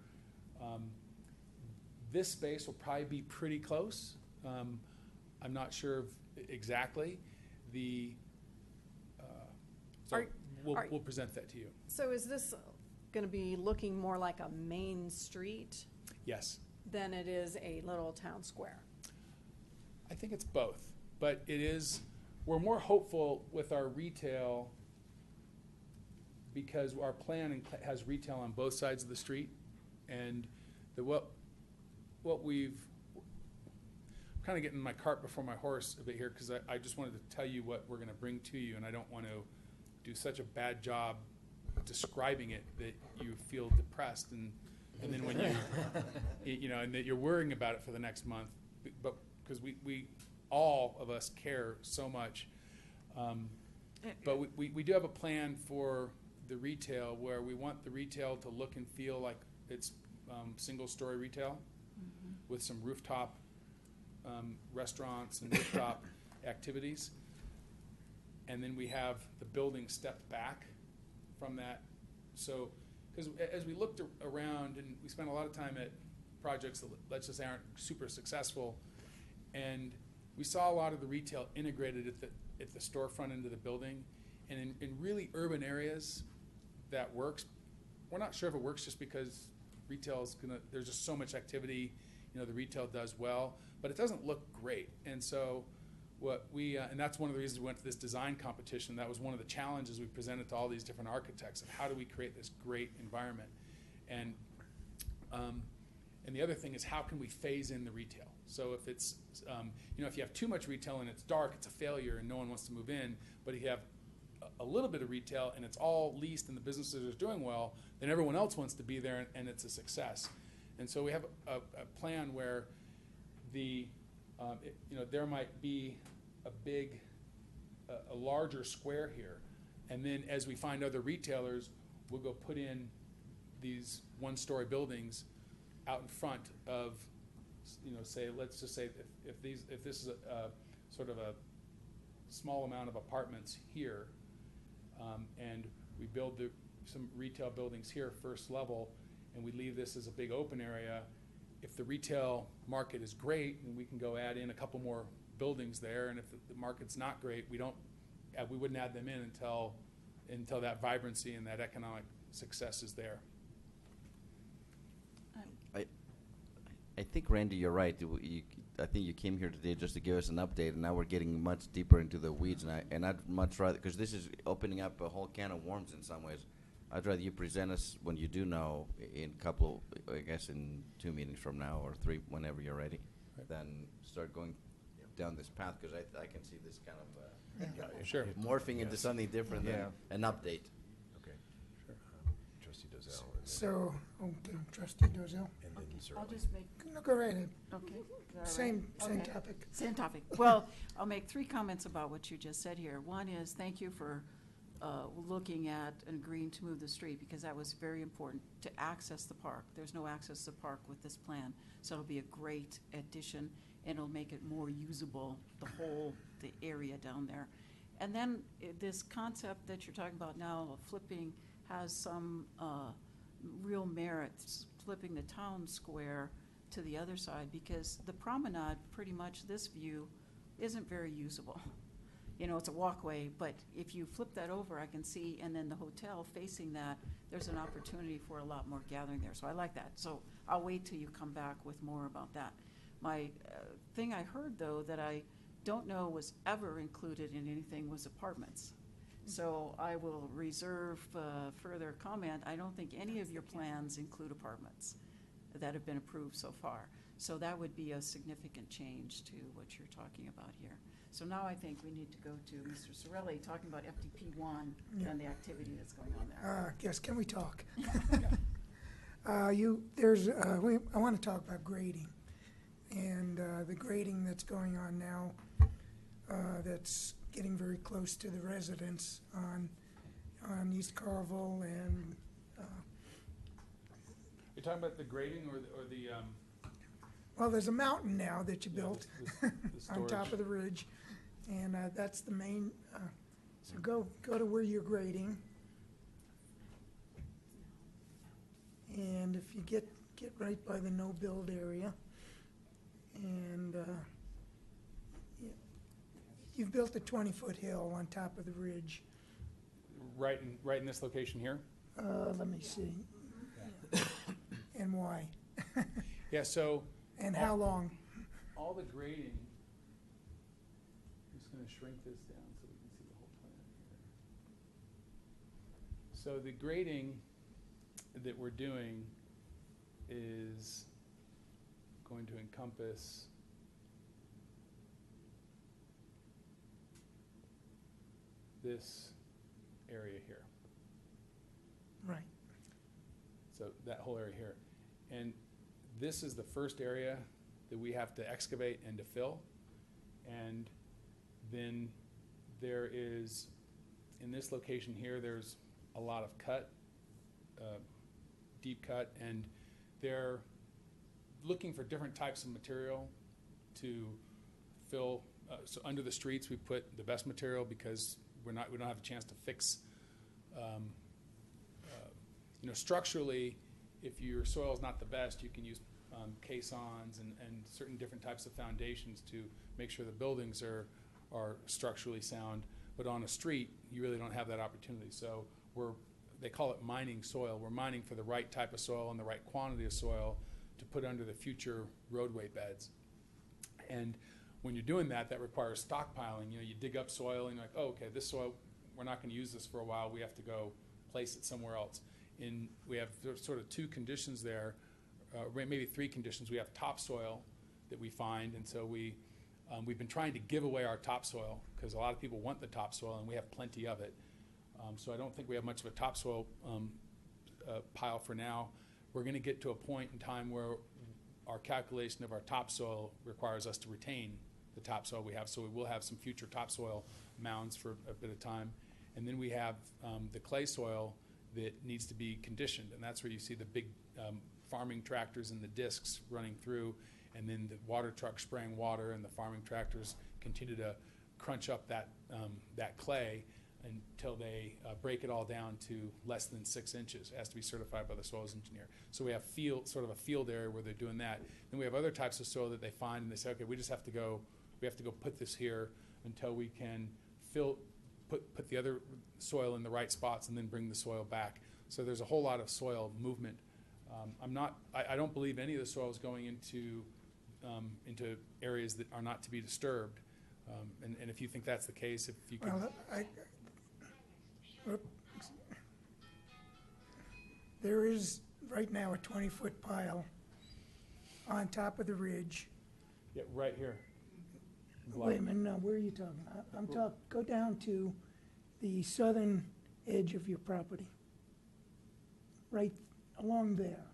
This space will probably be pretty close. I'm not sure of exactly. We'll present that to you. So is this going to be looking more like a main street Yes. than it is a little town square? I think it's both, but we're more hopeful with our retail because our plan has retail on both sides of the street, and what we've, I'm kind of getting my cart before my horse a bit here because I just wanted to tell you what we're going to bring to you, and I don't want to do such a bad job describing it that you feel depressed and then when you and that you're worrying about it for the next month, but because we all of us care so much. But we do have a plan for the retail where we want the retail to look and feel like it's single-story retail with some rooftop restaurants and rooftop activities. And then we have the building stepped back from that. So, because as we looked around and we spent a lot of time at projects that let's just say aren't super successful, And we saw a lot of the retail integrated at the storefront into the building. And in really urban areas, that works. We're not sure if it works just because retail's there's just so much activity, the retail does well, but it doesn't look great. And so and that's one of the reasons we went to this design competition. That was one of the challenges we presented to all these different architects of how do we create this great environment. And the other thing is, how can we phase in the retail? So if it's, if you have too much retail and it's dark, it's a failure and no one wants to move in. But if you have a little bit of retail and it's all leased and the businesses are doing well, then everyone else wants to be there and it's a success. And so we have a plan where there might be a larger square here. And then as we find other retailers, we'll go put in these one-story buildings out in front of, let's just say if this is a sort of a small amount of apartments here, and we build some retail buildings here, first level, and we leave this as a big open area. If the retail market is great, then we can go add in a couple more buildings there. And if the market's not great, we wouldn't add them in until that vibrancy and that economic success is there. I think, Randy, you're right. I think you came here today just to give us an update, and now we're getting much deeper into the weeds. And I'd much rather, because this is opening up a whole can of worms in some ways. I'd rather you present us when you do know in in 2 meetings from now or 3, whenever you're ready, than start going down this path, because I can see this kind of Sure. morphing into something different than an update. Okay. Sure. Trustee Dozell. So, okay, Trustee Dozell. And then I'll just make, No, go right ahead. okay. is that all Same right? Okay. topic. Same topic. Well, I'll make 3 comments about what you just said here. One is, thank you for looking at and agreeing to move the street, because that was very important to access the park. There's no access to the park with this plan, so it'll be a great addition, and it'll make it more usable, the area down there. And then this concept that you're talking about now of flipping has some real merit, flipping the town square to the other side, because the promenade, pretty much this view, isn't very usable. It's a walkway, but if you flip that over, I can see, and then the hotel facing that, there's an opportunity for a lot more gathering there. So I like that. So I'll wait till you come back with more about that. My thing I heard, though, that I don't know was ever included in anything was apartments. So I will reserve further comment. I don't think any of your plans include apartments that have been approved so far. So that would be a significant change to what you're talking about here. So now I think we need to go to Mr. Sorelli talking about FDP1 and the activity that's going on there. Yes, can we talk? I want to talk about grading. And the grading that's going on now, that's getting very close to the residents on East Carville and. You're talking about the grading or the Well, there's a mountain now that you built the on top storage. of the ridge, and that's the main. So go to where you're grading, and if you get right by the no-build area, and you've built a 20-foot hill on top of the ridge. Right in this location here. Let me see. And why? Yeah. So. And how long? All the grading. I'm just going to shrink this down so we can see the whole plan here. So the grading that we're doing is going to encompass this area here. Right. So that whole area here. And this is the first area that we have to excavate and to fill. And then there is, in this location here, there's a lot of cut, deep cut, and they're looking for different types of material to fill. So under the streets, we put the best material because we don't have a chance to fix. Structurally, if your soil is not the best, you can use caissons and certain different types of foundations to make sure the buildings are structurally sound. But on a street, you really don't have that opportunity. So they call it mining soil. We're mining for the right type of soil and the right quantity of soil to put under the future roadway beds. And when you're doing that, that requires stockpiling. You dig up soil and you're like, oh, okay, this soil, we're not going to use this for a while. We have to go place it somewhere else. We have sort of two conditions there, maybe three conditions. We have topsoil that we find, and so we've been trying to give away our topsoil because a lot of people want the topsoil, and we have plenty of it. So I don't think we have much of a topsoil pile for now. We're going to get to a point in time where our calculation of our topsoil requires us to retain the topsoil we have, so we will have some future topsoil mounds for a bit of time. And then we have the clay soil that needs to be conditioned, and that's where you see the big farming tractors and the discs running through, and then the water truck spraying water, and the farming tractors continue to crunch up that clay until they break it all down to less than 6 inches. It has to be certified by the soils engineer. So we have sort of a field area where they're doing that. Then we have other types of soil that they find, and they say, okay, we have to go put this here until we can put the other soil in the right spots and then bring the soil back. So there's a whole lot of soil movement. I don't believe any of the soil is going into areas that are not to be disturbed. And if you think that's the case, if you can. Well, there is right now a 20-foot pile on top of the ridge. Yeah, right here. Wait a minute, no, where are you talking? I'm talking, go down to the southern edge of your property. Right along there.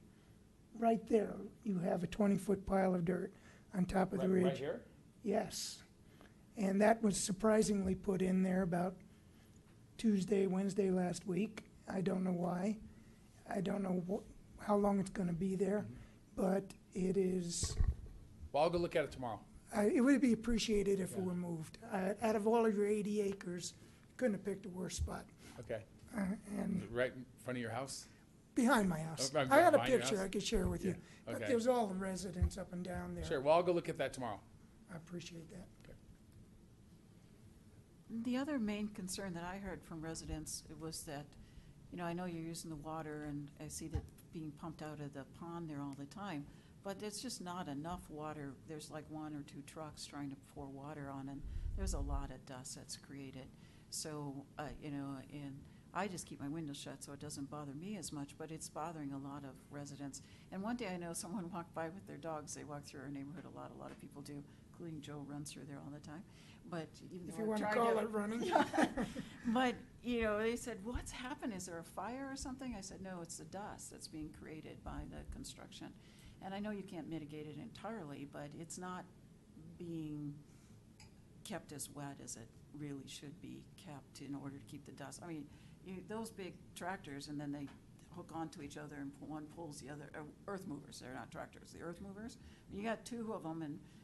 Right there, you have a 20-foot pile of dirt on top of the ridge. Right here? Yes. And that was surprisingly put in there about Tuesday, Wednesday last week. I don't know why. I don't know how long it's going to be there, but it is. Well, I'll go look at it tomorrow. It would be appreciated if it were moved. Out of all of your 80 acres, couldn't have picked a worse spot. Okay. And Is it right in front of your house? behind my house. Oh, I had a behind your picture house? I could share with you. But Okay. there's all the residents up and down there. Sure. Well, I'll go look at that tomorrow. I appreciate that. The other main concern that I heard from residents was that, I know you're using the water, and I see that being pumped out of the pond there all the time, but there's just not enough water. There's like 1 or 2 trucks trying to pour water on, and there's a lot of dust that's created. So, and I just keep my windows shut so it doesn't bother me as much, but it's bothering a lot of residents. And one day I know someone walked by with their dogs. They walk through our neighborhood a lot of people do, including Joe runs through there all the time. But even If though you I'm want to trying call it running. But, they said, what's happened? Is there a fire or something? I said, no, it's the dust that's being created by the construction. And I know you can't mitigate it entirely, but it's not being kept as wet as it really should be kept in order to keep the dust. I mean, those big tractors, and then they hook onto each other, and one pulls the other. Earth movers, they're not tractors, the earth movers. You got 2 of them,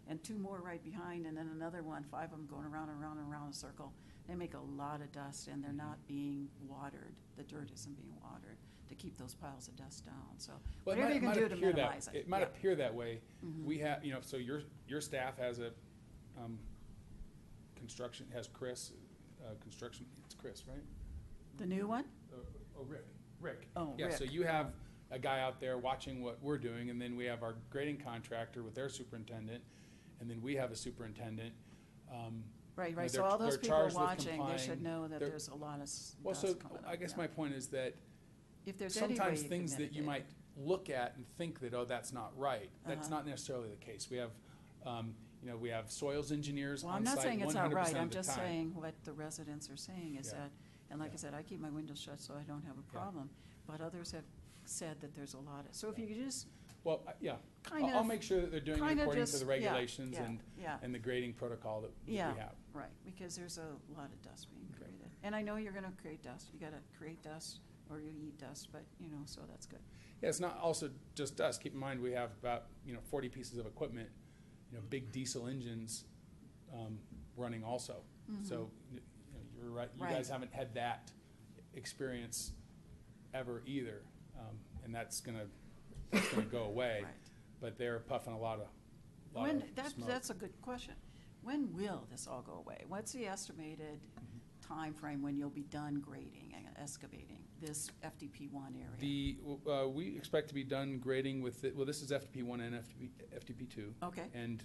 and 2 more right behind, and then another one, 5 of them going around and around and around a circle. They make a lot of dust, and they're not being watered. The dirt isn't being watered to keep those piles of dust down. So Well, whatever you can do to minimize it. It might appear that way. Mhm. We have, so your staff has a construction, has Chris, construction, it's Chris, right? The new one? Rick. Oh, Yeah, so Rick. you have a guy out there watching what we're doing, and then we have our grading contractor with their superintendent, and then we have a superintendent. Right, know, right. So they're- all those they're people charged with watching, they complying. should know that They're- there's a lot of Well, dust so coming up. I guess yeah. my point is that If there's any way sometimes you things can that you might mitigate look at and think that, oh, that's not right. That's Uh-huh. not necessarily the case. We have, we have soils engineers Well, on I'm not site saying it's 100% not right, of I'm the just time. saying what the residents are saying is Yeah. that, and like Yeah. I said, I keep my windows shut so I don't have a problem. But others have said that there's a lot of, so if you could just Well, yeah, kind I'll of. make sure that they're doing it kind of according to just- the yeah, regulations yeah, and, yeah. and the grading protocol that we Yeah, have. right, because there's a lot of dust being Okay. created. And I know you're gonna create dust, you gotta create dust or you eat dust, but, so that's good. Yeah, it's not also just dust. Keep in mind, we have about, 40 pieces of equipment, big diesel engines, running also. So, you're right, you Right. guys haven't had that experience ever either. And that's gonna go away. Right. but they're puffing a lot of When, smoke. that's a good question. When will this all go away? What's the estimated time frame when you'll be done grading and excavating this FDP1 area? We expect to be done grading with, this is FDP1 and FDP2. Okay. And,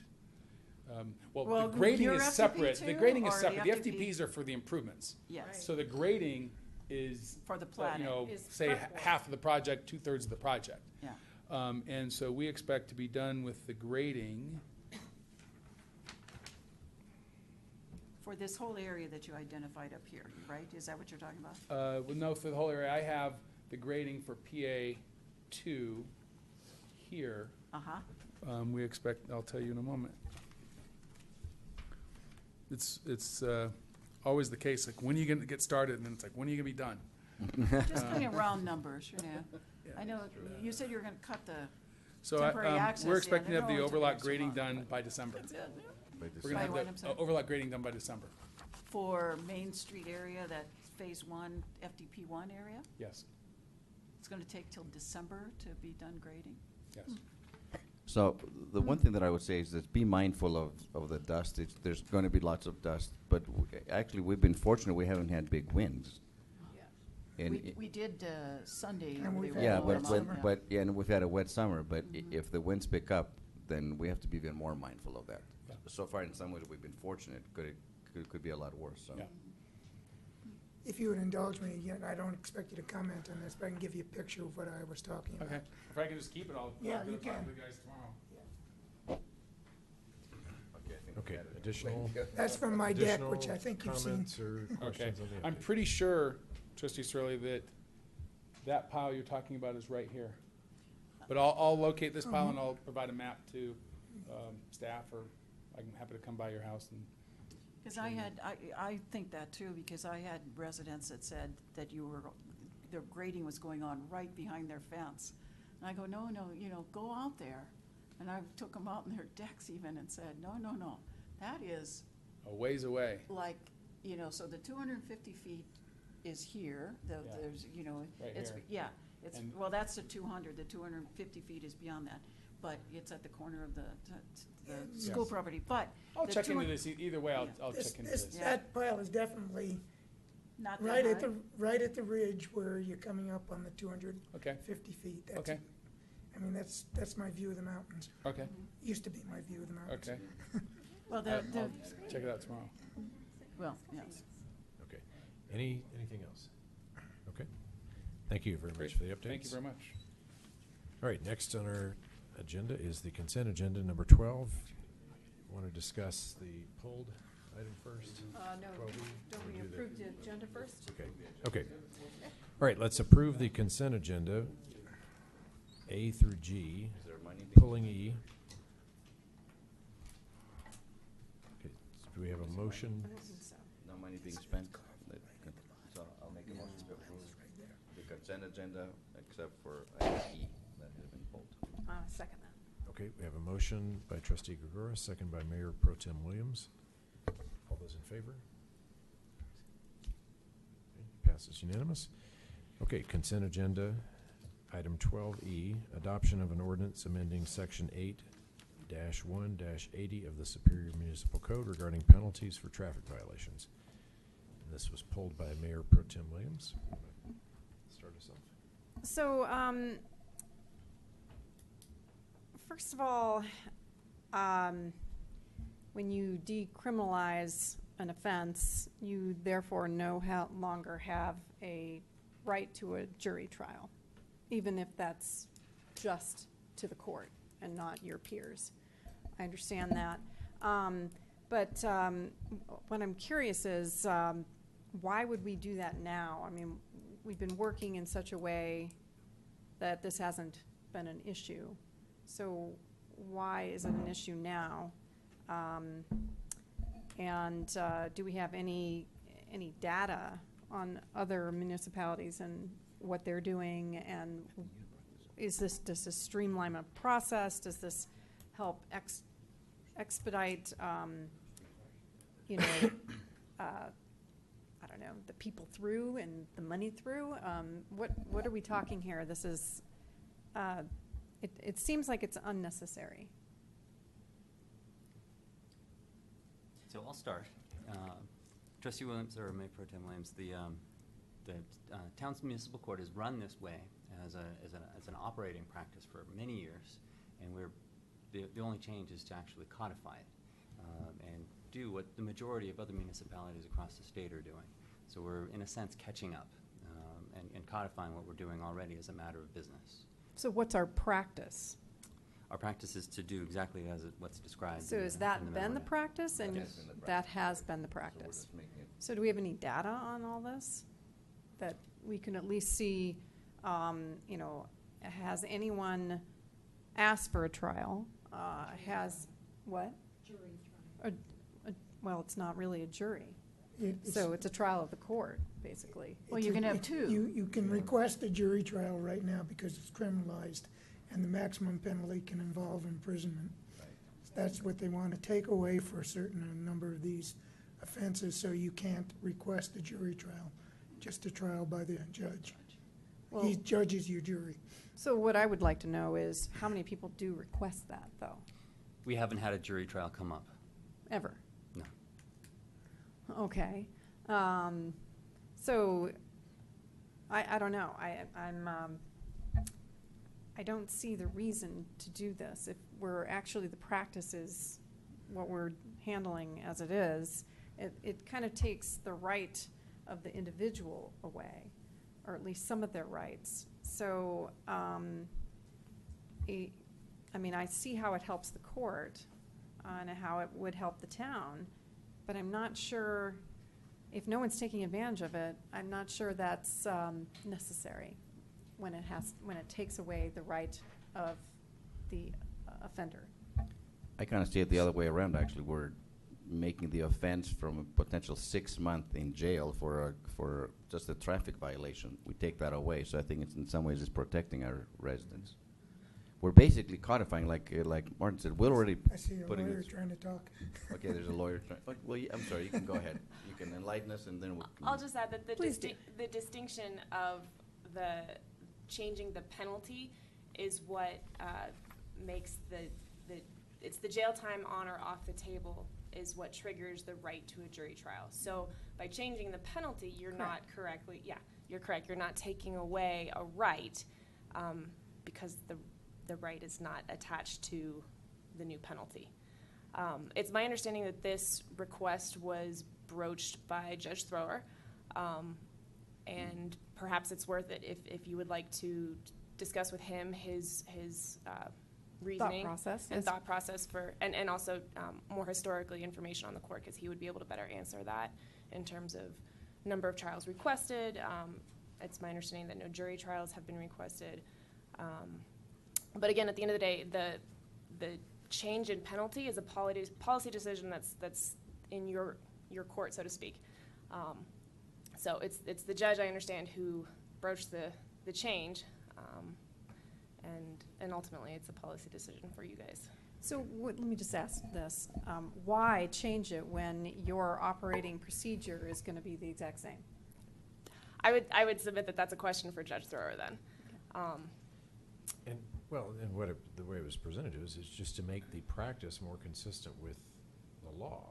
Well, the grading your is separate. The FDP2 grading is or the separate. The FDP? FDPs are for the improvements. Yes. So the grading is, For the planning. Is say prep work. half of the project, 2/3 of the project. Yeah. And so we expect to be done with the grading. For this whole area that you identified up here, right? Is that what you're talking about? No, for the whole area, I have the grading for PA2 here. Uh-huh. We expect, I'll tell you in a moment. It's always the case, like, when are you going to get started? And then it's like, when are you going to be done? Just kind of round numbers, you know. I know, you said you were gonna cut the So temporary access. we're expecting to yeah, have they're the always overlap extra grading long, done but by December. That's it, By We're going By to when, I'm have the sorry? overlap grading done by December. For Main Street area, that Phase 1 FDP1 area? Yes, It's gonna take till December to be done grading? yes. So the one thing that I would say is just be mindful of the dust. There's going to be lots of dust, but actually we've been fortunate we haven't had big winds. And We did Sunday. And we've they had were a all wet on, summer. yeah. and we've had a wet summer, but Mhm. if the winds pick up, then we have to be even more mindful of that. Yeah. So far, in some ways, we've been fortunate. Could be a lot worse. So. Yeah. If you would indulge me, again, I don't expect you to comment on this, but I can give you a picture of what I was talking about. Okay, if I can just keep it, I'll Yeah, go you talk can. to the guys tomorrow. Okay, I think we Okay, got it. additional That's from my deck, which I think you've seen. comments or Okay, questions on the I'm update? pretty sure, Trustee Surley, that that pile you're talking about is right here. But I'll locate this pile and I'll provide a map to staff, or I'm happy to come by your house and. Because I think that too, because I had residents that said that their grading was going on right behind their fence. And I go, no, go out there. And I took them out in their decks even and said, no, that is A ways away. like, so the 250 feet is here, Yeah. there's, Right it's, here. yeah, it's, And- well, that's the 200, the 250 feet is beyond that. But it's at the corner of the school Yes. property, but. I'll the check into 200 this, either way, Yeah. I'll check into this. That pile is definitely Not right that at high. right at the ridge where you're coming up on the 250 Okay, feet. That's, okay, I mean, that's my view of the mountains. okay, Used to be my view of the mountains. okay. Well, I'll check it out tomorrow. well, yes. Okay. Anything else? Okay. Thank you very Great. much for the updates. Thank you very much. All right, next on our agenda is the consent agenda, number 12. Want to discuss the pulled item first? No, 12E? don't Or we do the- approve the agenda first? Okay. All right, let's approve the consent agenda, A through G, Is there money being pulling E. Okay, so do we have a motion? I don't think so. No money being spent? So I'll make a motion to approve the consent agenda, except for item E that has been pulled. Second that. Okay, we have a motion by trustee Gregoris, second by Mayor Pro Tem Williams. All those in favor? Okay, passes unanimous. Okay, consent agenda, item 12E, adoption of an ordinance amending section 8-1-80 of the Superior Municipal Code regarding penalties for traffic violations. And this was pulled by Mayor Pro Tem Williams. Start us off. So, first of all, when you decriminalize an offense, you therefore no longer have a right to a jury trial, even if that's just to the court and not your peers. I understand that. But what I'm curious is, why would we do that now? I mean, we've been working in such a way that this hasn't been an issue. So why is it an issue now? And do we have any data on other municipalities and what they're doing? And does this streamline a process? Does this help expedite, I don't know, the people through and the money through? What are we talking here? This is, it seems like it's unnecessary. So I'll start. Trustee Williams, or Mayor Pro Tem Williams, the town's municipal court is run this way as an operating practice for many years, and the only change is to actually codify it and do what the majority of other municipalities across the state are doing. So we're, in a sense, catching up and codifying what we're doing already as a matter of business. So what's our practice? Our practice is to do exactly what's described. So in has the that been the memorandum. practice? And Yes, been the that practice. has been the So we're practice. just making it- So do we have any data on all this? That we can at least see, you know, has anyone asked for a trial? Has, what? Jury trial. Well, it's not really a jury. It's- So it's a trial of the court, basically. Well, it's you're a- gonna have it- two. You can request a jury trial right now because it's criminalized, and the maximum penalty can involve imprisonment. That's what they want to take away for a certain number of these offenses, so you can't request a jury trial, just a trial by the judge. Well, He judges your jury. so what I would like to know is how many people do request that, though, We haven't had a jury trial come up. ever? No. Okay. So I don't know. I don't see the reason to do this. If we're actually, the practice is what we're handling as it is, it kind of takes the right of the individual away, or at least some of their rights. So, I mean, I see how it helps the court and how it would help the town, but I'm not sure, if no one's taking advantage of it, I'm not sure that's necessary when it takes away the right of the offender. I kind of see it the other way around, actually. We're making the offense from a potential 6 month in jail for just a traffic violation. We take that away, so I think it's in some ways it's protecting our residents. We're basically codifying, like Martin said, we're already I see a putting lawyer this. trying to talk. Okay, there's a lawyer. Well, I'm sorry, you can go ahead. You can enlighten us, and then we'll. I'll just add that Please do. the distinction of the changing the penalty is what makes it's the jail time on or off the table is what triggers the right to a jury trial. So by changing the penalty, you're not correctly, you're correct. You're not taking away a right because the right is not attached to the new penalty. It's my understanding that this request was broached by Judge Thrower, and perhaps it's worth it if you would like to discuss with him his reasoning process, and yes. thought process for, and also more historically information on the court, because he would be able to better answer that in terms of number of trials requested. It's my understanding that no jury trials have been requested. But again, at the end of the day, the change in penalty is a policy decision that's in your court, so to speak. So it's the judge, I understand, who broached the change, and ultimately it's a policy decision for you guys. So let me just ask this. Why change it when your operating procedure is going to be the exact same? I would submit that that's a question for Judge Thrower then. And, well, and the way it was presented is just to make the practice more consistent with the law.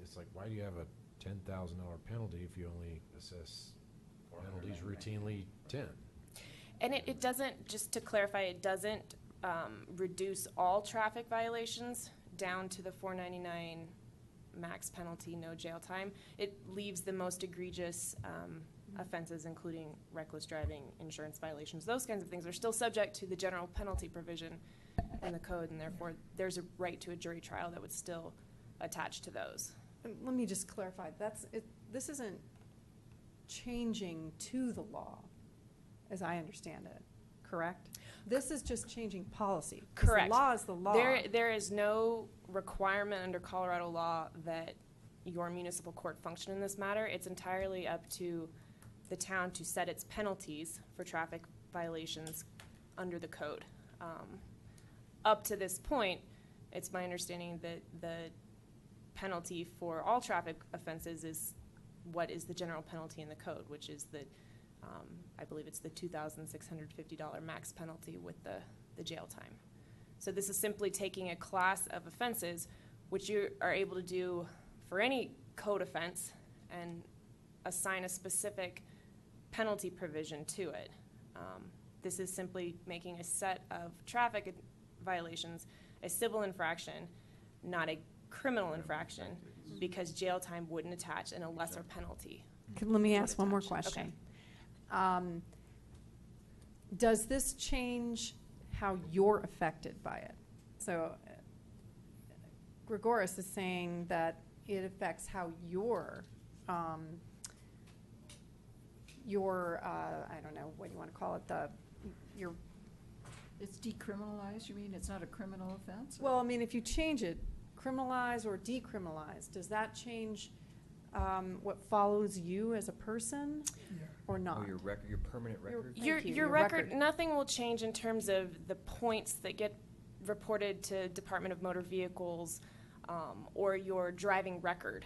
It's like, why do you have a $10,000 penalty if you only assess penalties routinely 10? And it doesn't, just to clarify, it doesn't reduce all traffic violations down to the $4.99 max penalty, no jail time. It leaves the most egregious offenses, including reckless driving, insurance violations. Those kinds of things are still subject to the general penalty provision in the code, and therefore there's a right to a jury trial that would still attach to those. Let me just clarify. This isn't changing to the law, as I understand it, correct? This is just changing policy. 'Cause Correct. The law is the law. There is no requirement under Colorado law that your municipal court function in this matter. It's entirely up to the town to set its penalties for traffic violations under the code. Up to this point, it's my understanding that the penalty for all traffic offenses is what is the general penalty in the code, which is the I believe it's the $2,650 max penalty with the jail time. So this is simply taking a class of offenses, which you are able to do for any code offense, and assign a specific penalty provision to it. This is simply making a set of traffic violations a civil infraction, not a criminal infraction, because jail time wouldn't attach and a lesser penalty. Let me would ask one more attach. question. Okay. Does this change how you're affected by it? So Gregoris is saying that it affects how your I don't know, what do you want to call it, your, It's decriminalized, you mean? It's not a criminal offense? or- well, I mean, if you change it, criminalize or decriminalize, does that change what follows you as a person or not? Oh, your record, your permanent Your- record? Thank you, Your your record, record. nothing will change in terms of the points that get reported to Department of Motor Vehicles, or your driving record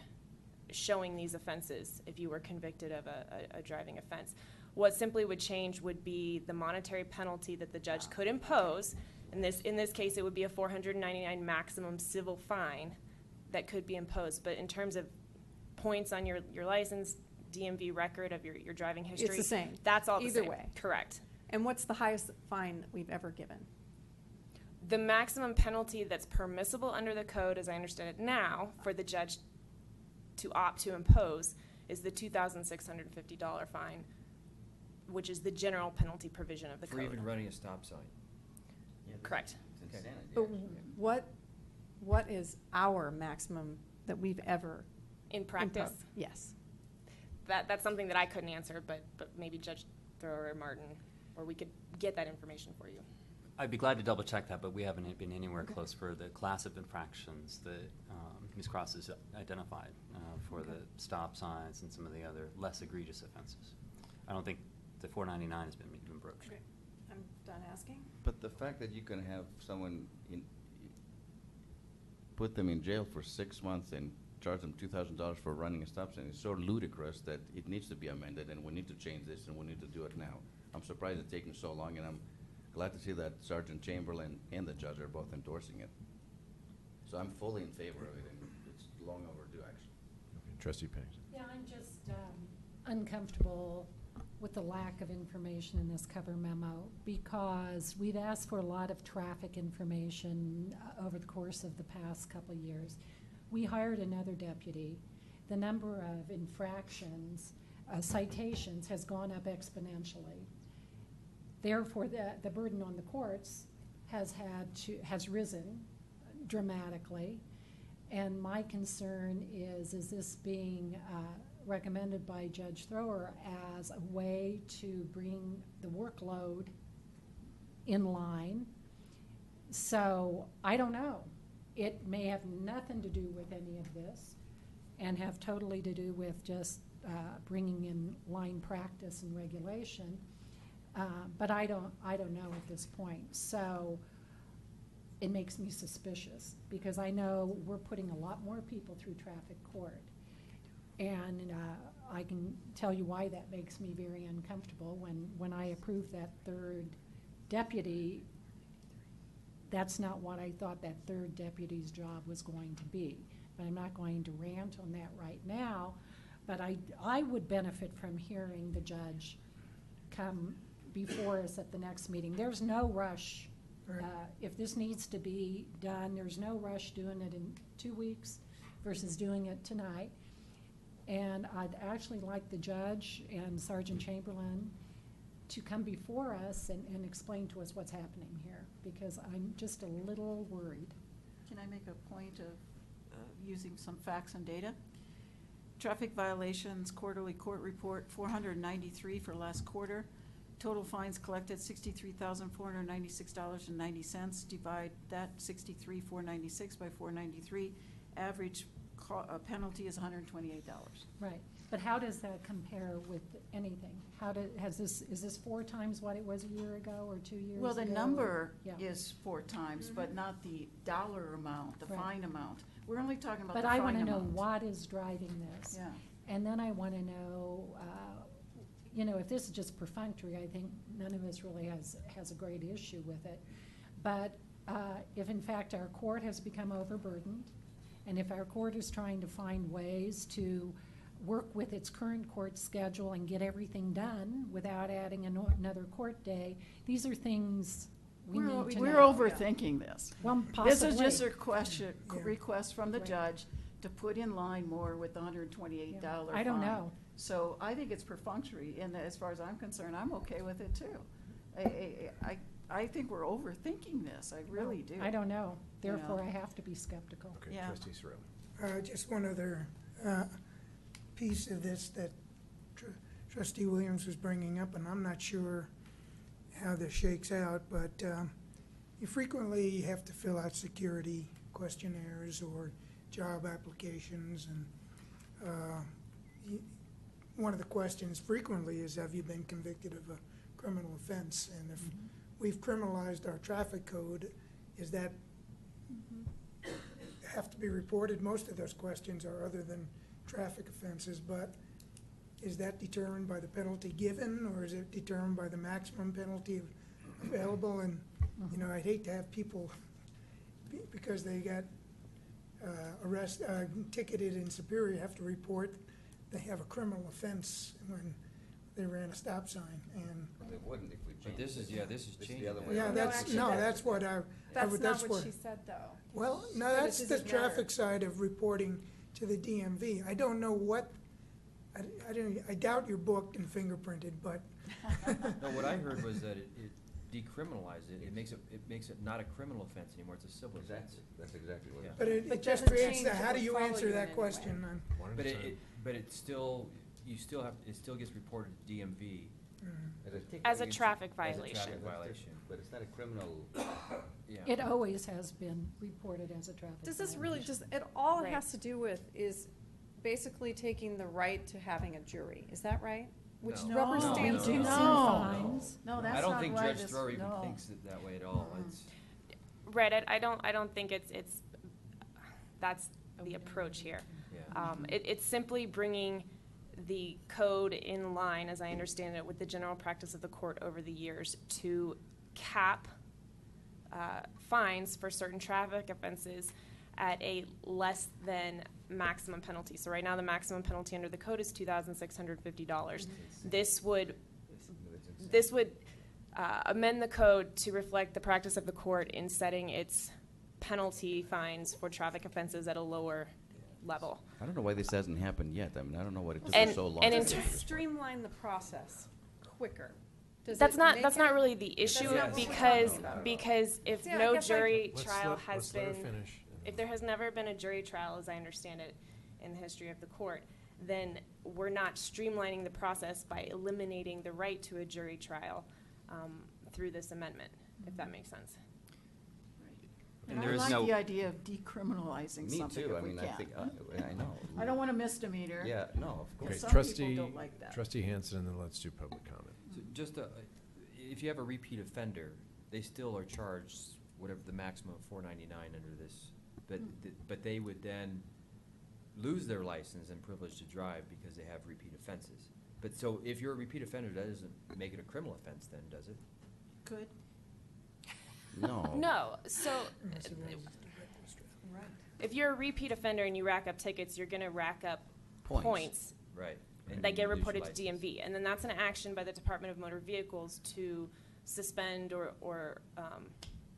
showing these offenses if you were convicted of a driving offense. What simply would change would be the monetary penalty that the judge could impose. In this case, it would be a $499 maximum civil fine that could be imposed. But in terms of points on your license, DMV record of your driving history. It's the same. That's all the Either same. way. Correct. And what's the highest fine we've ever given? The maximum penalty that's permissible under the code, as I understand it now, for the judge to opt to impose is the $2,650 fine, which is the general penalty provision of the For code. even running a stop sign? Correct. It's insanity, But actually. what is our maximum that we've ever In practice, imposed? Yes. that's something that I couldn't answer, but maybe Judge Thrower or Martin, or we could get that information for you. I'd be glad to double check that, but we haven't been anywhere close for the class of infractions that Ms. Cross has identified for the stop signs and some of the other less egregious offenses. I don't think the $499 has been even broached. Okay. I'm done asking. But the fact that you can have someone put them in jail for 6 months and charge them $2,000 for running a stop sign is so ludicrous that it needs to be amended, and we need to change this, and we need to do it now. I'm surprised it's taking so long, and I'm glad to see that Sergeant Chamberlain and the judge are both endorsing it. So I'm fully in favor of it, and it's long overdue, actually. Trustee Pennington. Yeah, I'm just uncomfortable with the lack of information in this cover memo, because we've asked for a lot of traffic information over the course of the past couple of years. We hired another deputy. The number of infractions, citations has gone up exponentially. Therefore, the burden on the courts has risen dramatically. And my concern is this being recommended by Judge Thrower as a way to bring the workload in line? So I don't know. It may have nothing to do with any of this and have totally to do with just bringing in line practice and regulation. But I don't know at this point. So it makes me suspicious, because I know we're putting a lot more people through traffic court. And I can tell you why that makes me very uncomfortable. When I approved that third deputy, that's not what I thought that third deputy's job was going to be. But I'm not going to rant on that right now. But I would benefit from hearing the judge come before us at the next meeting. There's no rush. If this needs to be done, there's no rush doing it in 2 weeks versus doing it tonight. And I'd actually like the judge and Sergeant Chamberlain to come before us and explain to us what's happening here, because I'm just a little worried. Can I make a point of using some facts and data? Traffic violations quarterly court report, 493 for last quarter. Total fines collected, $63,496.90. Divide that $63,496 by 493. Average penalty is $128. Right. But how does that compare with anything? Is this 4 times what it was a year ago or 2 years ago? Well, the number Yeah. is 4 times, but not the dollar amount, the Right. fine amount. We're only talking about the But fine I amount. want to know what is driving this. Yeah. And then I want to know, you know, if this is just perfunctory, I think none of us really has a great issue with it. But if in fact our court has become overburdened, and if our court is trying to find ways to work with its current court schedule and get everything done without adding another court day, these are things we need to We're know. overthinking this. Well, This is possibly. just a question, Yeah. request from the Right. judge to put in line more with the $128 fine. I don't know. So I think it's perfunctory, and as far as I'm concerned, I'm okay with it too. I think we're overthinking this, I really do. I don't know. You know. Therefore, I have to be skeptical. Okay, Yeah. trustee Cirilli. Just one other piece of this that Trustee Williams was bringing up, and I'm not sure how this shakes out, but you frequently have to fill out security questionnaires or job applications, and one of the questions frequently is, have you been convicted of a criminal offense? And if we've criminalized our traffic code, is that have to be reported? Most of those questions are other than traffic offenses, but is that determined by the penalty given, or is it determined by the maximum penalty available? And, you know, I'd hate to have people, because they got ticketed in Superior, have to report they have a criminal offense when they ran a stop sign. And They wouldn't if we But changed this is, it. yeah, this is This is changing. the other that. way yeah, around. that's what I That's would, not what where- she said, though. Well, no, But it that's the doesn't matter. traffic side of reporting to the DMV. I don't know what, I doubt you're booked and fingerprinted, but. No, what I heard was that it decriminalized it. It makes it not a criminal offense anymore, it's a civil offense. Exactly, that's exactly what Yeah. it But is. it But just doesn't creates change that, how if do we you follow answer you that in question? any way. One at But a time. but it still, you still have, it still gets reported to DMV. As a traffic As a violation. traffic violation. But it's not a criminal, Yeah. It always has been reported as a traffic Does this violation. really just, all it Right. has to do with is basically taking the right to having a jury, is that right? Which No. rubber No. stamps Reducing No. fines. No, that's I don't not think right. Judge It's- Thrower even no. thinks it that way at all. It's, Right, I don't think it's, that's the approach here. yeah. It's simply bringing the code in line, as I understand it, with the general practice of the court over the years to cap fines for certain traffic offenses at a less than maximum penalty. So right now, the maximum penalty under the code is $2,650. This would amend the code to reflect the practice of the court in setting its penalty fines for traffic offenses at a lower level. I don't know why this hasn't happened yet. I mean, I don't know what it took And- us so long. and to in get ter- to this point. Streamline the process quicker. Does That's it not make that's it- not really the issue not what we're because talking about. because if See, I no guess I- jury Let's trial let- has let's let her been finish. if there has never been a jury trial, as I understand it, in the history of the court, then we're not streamlining the process by eliminating the right to a jury trial through this amendment, if that makes sense. And And I there is like no- the idea of decriminalizing Me something too, I if we mean, I can. think, I know. I don't want a misdemeanor. Yeah, no, of Yeah, course. Okay, some trustee, people don't like that. trustee Hanson, and then let's do public comment. So just if you have a repeat offender, they still are charged whatever the maximum of $4.99 under this. But they would then lose their license and privilege to drive because they have repeat offenses. But so if you're a repeat offender, that doesn't make it a criminal offense then, does it? Could. No. No, so if you're a repeat offender and you rack up tickets, you're going to rack up points Right. And that you get lose your reported to license. DMV, and then that's an action by the Department of Motor Vehicles to suspend or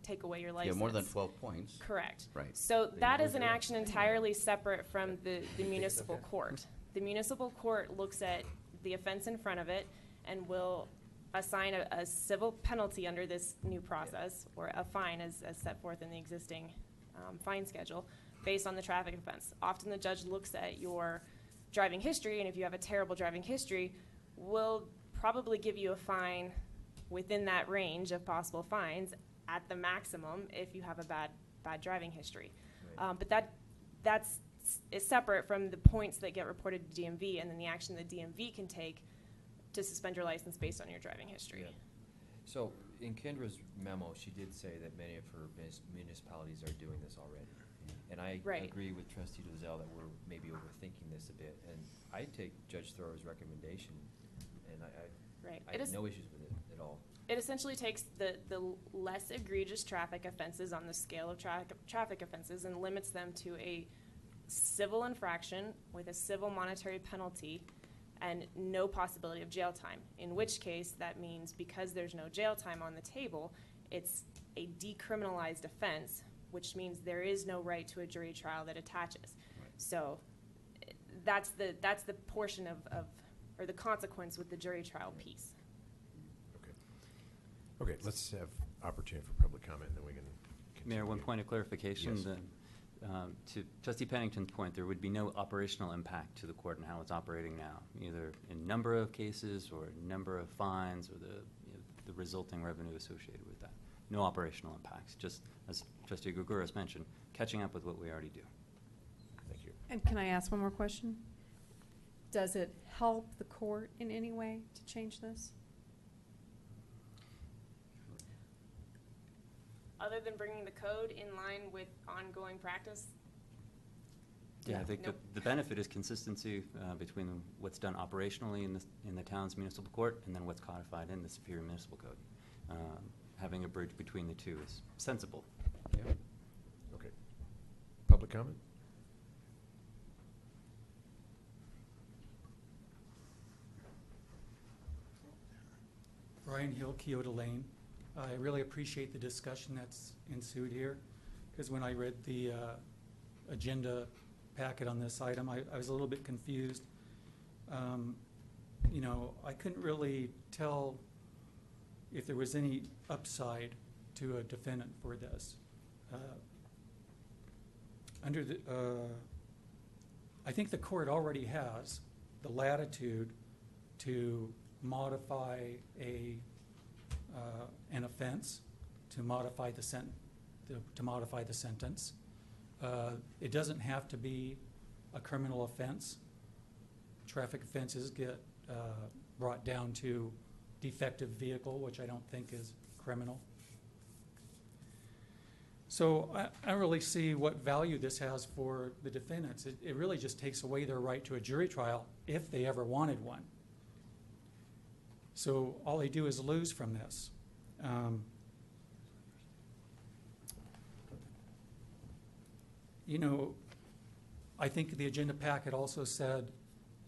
take away your Yeah, license. more than 12 points. Correct. Right. So Then that you is lose an your action entirely separate from the municipal court. The municipal court looks at the offense in front of it and will assign a civil penalty under this new process, or a fine as set forth in the existing fine schedule, based on the traffic offense. Often the judge looks at your driving history, and if you have a terrible driving history, will probably give you a fine within that range of possible fines at the maximum if you have a bad driving history. Right. But that's is separate from the points that get reported to DMV, and then the action the DMV can take to suspend your license based on your driving history. Yeah. So in Kendra's memo, she did say that many of her municipalities are doing this already. And I Right. agree with Trustee Dozell that we're maybe overthinking this a bit. And I take Judge Thrower's recommendation and Right. I It had is- no issues with it at all. It essentially takes the less egregious traffic offenses on the scale of traffic offenses and limits them to a civil infraction with a civil monetary penalty and no possibility of jail time. In which case, that means because there's no jail time on the table, it's a decriminalized offense, which means there is no right to a jury trial that attaches. So that's the portion of or the consequence with the jury trial piece. Okay, let's have opportunity for public comment, and then we can continue. Mayor, one point of clarification. Yes. To Trustee Pennington's point, there would be no operational impact to the court and how it's operating now, either in number of cases or number of fines or the resulting revenue associated with that. No operational impacts, just as Trustee Gregoris mentioned, catching up with what we already do. Thank you. And can I ask one more question? Does it help the court in any way to change this? Other than bringing the code in line with ongoing practice? Yeah, I think Nope. the benefit is consistency between what's done operationally in the town's municipal court and then what's codified in the Superior Municipal Code. Having a bridge between the two is sensible. Yeah. Okay. Public comment? Brian Hill, Kyoto Lane. I really appreciate the discussion that's ensued here, because when I read the agenda packet on this item, I was a little bit confused. You know, I couldn't really tell if there was any upside to a defendant for this. I think the court already has the latitude to modify an offense, to modify the sentence. It doesn't have to be a criminal offense. Traffic offenses get brought down to defective vehicle, which I don't think is criminal. So I don't really see what value this has for the defendants. It really just takes away their right to a jury trial if they ever wanted one. So all they do is lose from this. You know, I think the agenda packet also said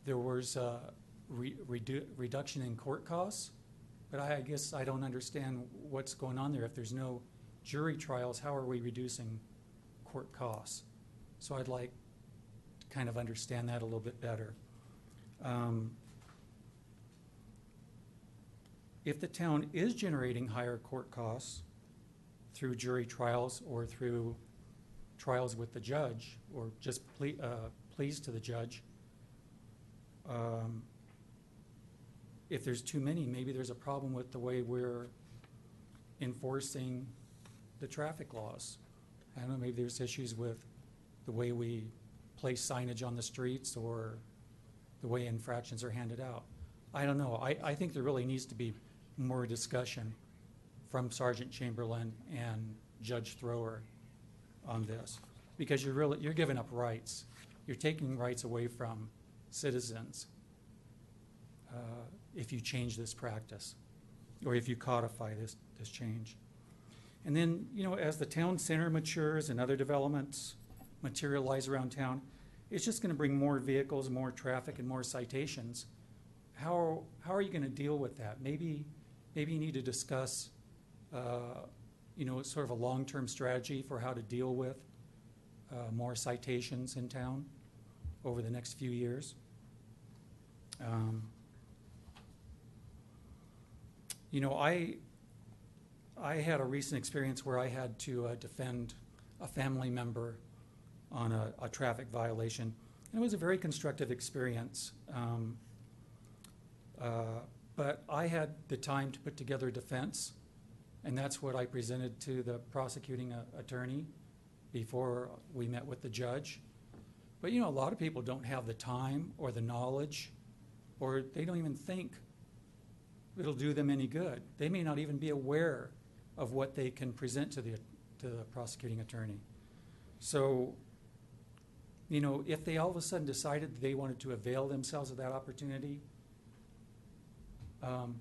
there was a reduction in court costs, but I guess I don't understand what's going on there. If there's no jury trials, how are we reducing court costs? So I'd like to kind of understand that a little bit better. If the town is generating higher court costs through jury trials or through trials with the judge or just pleas to the judge, if there's too many, maybe there's a problem with the way we're enforcing the traffic laws. I don't know, maybe there's issues with the way we place signage on the streets or the way infractions are handed out. I don't know. I think there really needs to be more discussion from Sergeant Chamberlain and Judge Thrower on this, because you're giving up rights. You're taking rights away from citizens if you change this practice or if you codify this change. And then, you know, as the town center matures and other developments materialize around town, it's just going to bring more vehicles, more traffic, and more citations. How are you going to deal with that? Maybe you need to discuss, you know, sort of a long-term strategy for how to deal with more citations in town over the next few years. You know, I had a recent experience where I had to defend a family member on a traffic violation. And it was a very constructive experience. But I had the time to put together a defense, and that's what I presented to the prosecuting attorney before we met with the judge. But you know, a lot of people don't have the time or the knowledge, or they don't even think it'll do them any good. They may not even be aware of what they can present to the prosecuting attorney. So, you know, if they all of a sudden decided they wanted to avail themselves of that opportunity,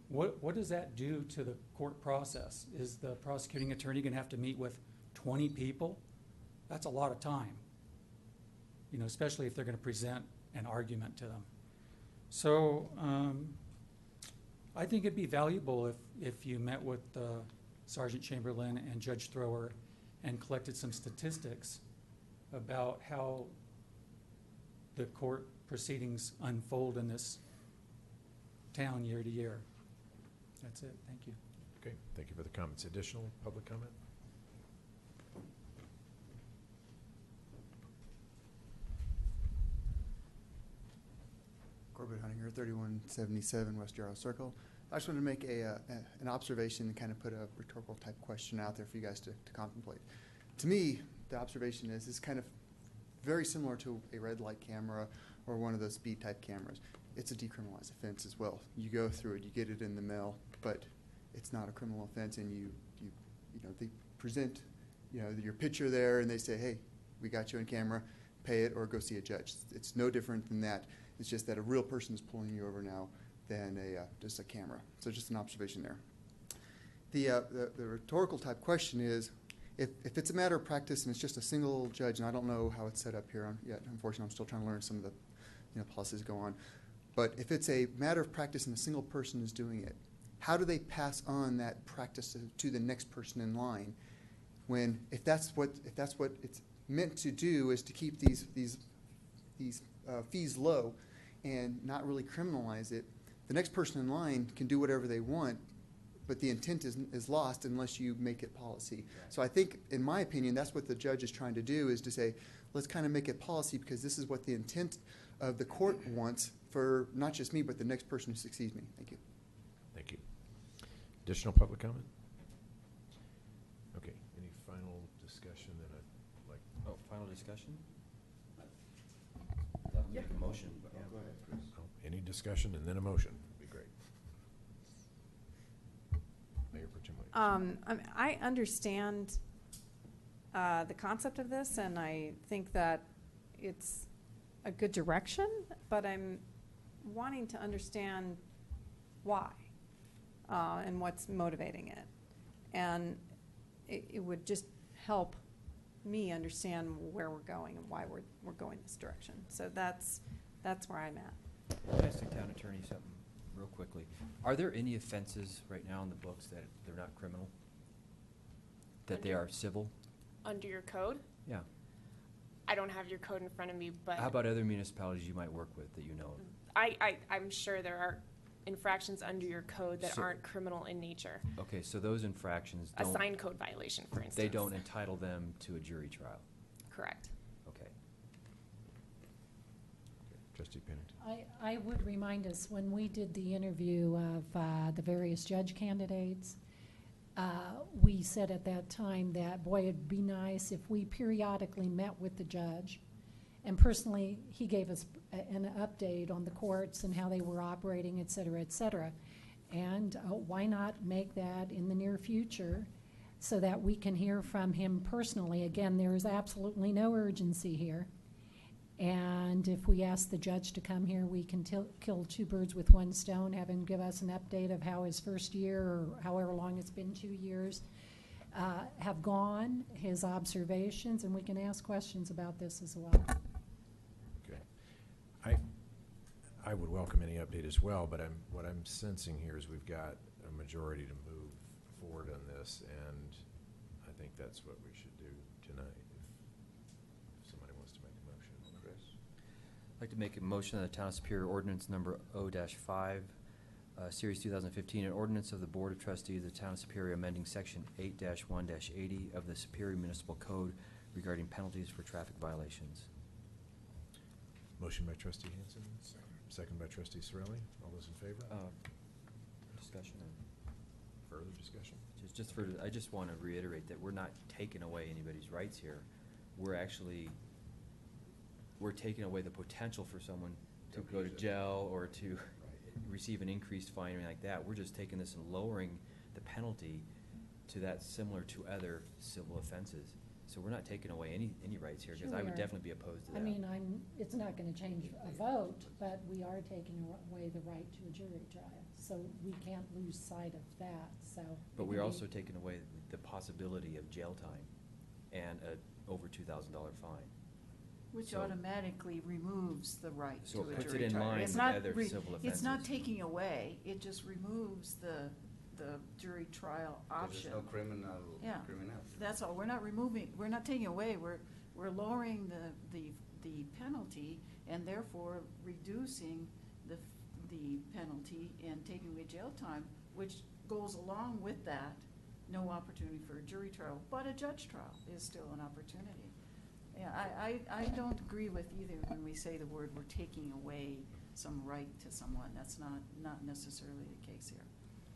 What does that do to the court process? Is the prosecuting attorney gonna have to meet with 20 people? That's a lot of time, you know, especially if they're gonna present an argument to them. So, I think it'd be valuable if you met with Sergeant Chamberlain and Judge Thrower and collected some statistics about how the court proceedings unfold in this town year to year. That's it. Thank you. Okay, thank you for the comments. Additional public comment? Corbett Huntinger, 3177 West Yarrow Circle. I just wanted to make an observation and kind of put a rhetorical type question out there for you guys to contemplate. To me, the observation is it's kind of very similar to a red light camera or one of those speed type cameras. It's a decriminalized offense as well. You go through it, you get it in the mail, but it's not a criminal offense, and you know, they present, you know, your picture there, and they say, hey, we got you on camera, pay it or go see a judge. It's no different than that. It's just that a real person is pulling you over now than just a camera. So just an observation there. The rhetorical type question is, if it's a matter of practice and it's just a single judge, and I don't know how it's set up here yet, unfortunately I'm still trying to learn some of the policies go on, but if it's a matter of practice and a single person is doing it, how do they pass on that practice to the next person in line? When if that's what it's meant to do is to keep these fees low and not really criminalize it, the next person in line can do whatever they want, but the intent is lost unless you make it policy. Right. So I think, in my opinion, that's what the judge is trying to do, is to say, let's kind of make it policy because this is what the intent of the court wants for not just me, but the next person who succeeds me. Thank you. Thank you. Additional public comment? Okay, any final discussion that I'd like? Oh, final discussion? Make a motion. Yeah. Go ahead, Chris. Oh, any discussion and then a motion would be great. Mayor Pro Tem Williams. I understand the concept of this, and I think that it's a good direction, but I'm wanting to understand why and what's motivating it. And it would just help me understand where we're going and why we're going this direction. So that's where I'm at. Can I ask the town attorney something real quickly? Are there any offenses right now in the books that they're not criminal? That they are civil? Under your code? Yeah. I don't have your code in front of me, but How about other municipalities you might work with that you know of? I'm sure there are infractions under your code that aren't criminal in nature. Okay, so those infractions A don't, sign code violation, for instance. they don't entitle them to a jury trial. Correct. Okay. Trustee Pennington. I would remind us, when we did the interview of the various judge candidates, we said at that time that, boy, it'd be nice if we periodically met with the judge. And personally, he gave us an update on the courts and how they were operating, et cetera, et cetera. And why not make that in the near future so that we can hear from him personally? Again, there is absolutely no urgency here. And if we ask the judge to come here, we can kill two birds with one stone, have him give us an update of how his first year, or however long it's been, 2 years, have gone, his observations, and we can ask questions about this as well. Okay. I would welcome any update as well, but what I'm sensing here is we've got a majority to move forward on this, and I think that's what we should do tonight. If somebody wants to make a motion. Chris? I'd like to make a motion on the Town of Superior Ordinance Number O-5, Series 2015, an ordinance of the Board of Trustees of the Town of Superior amending Section 8-1-80 of the Superior Municipal Code regarding penalties for traffic violations. Motion by Trustee Hanson, second by Trustee Sorelli. All those in favor? Discussion or Further discussion? I just want to reiterate that we're not taking away anybody's rights here. We're taking away the potential for someone to go to jail or to receive an increased fine or anything like that. We're just taking this and lowering the penalty to that similar to other civil offenses. So we're not taking away any rights here, because Sure I we would are. definitely be opposed to that. I mean, it's not gonna change a vote, but we are taking away the right to a jury trial, so we can't lose sight of that, so. But it we're can also be- taking away the possibility of jail time and a over $2,000 fine. Which So- automatically removes the right So to it a puts it jury in trial. line It's with not other civil It's not offenses. taking away, it just removes the jury trial Because option. there's no criminal, Yeah. criminality. That's all, we're not taking away, we're lowering the penalty and therefore reducing the penalty and taking away jail time, which goes along with that, no opportunity for a jury trial, but a judge trial is still an opportunity. Yeah, I don't agree with either when we say the word we're taking away some right to someone, that's not necessarily the case here.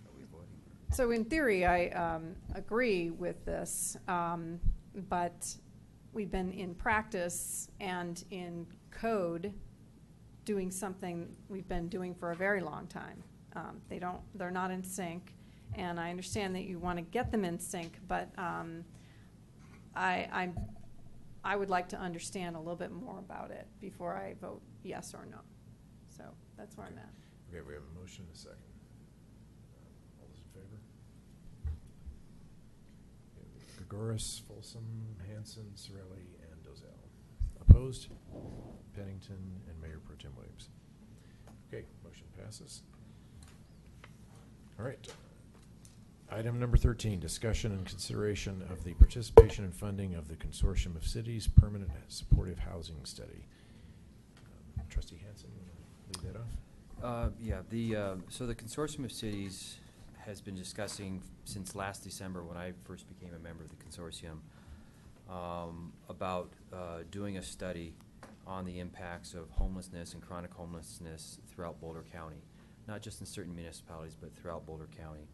Are we voting? So in theory, I agree with this, but we've been in practice and in code doing something we've been doing for a very long time. They're not in sync, and I understand that you want to get them in sync, but I would like to understand a little bit more about it before I vote yes or no. So that's where I'm at. Okay, we have a motion and a second. All those in favor? Gregoris, Folsom, Hanson, Sorelli, and Dozell. Opposed? Pennington and Mayor Pro Tem Williams. Okay, motion passes. All right. Item number 13, discussion and consideration of the participation and funding of the Consortium of Cities Permanent Supportive Housing Study. Trustee Hanson, you want to lead that off? Yeah, so the Consortium of Cities has been discussing since last December, when I first became a member of the consortium, about doing a study on the impacts of homelessness and chronic homelessness throughout Boulder County, not just in certain municipalities, but throughout Boulder County.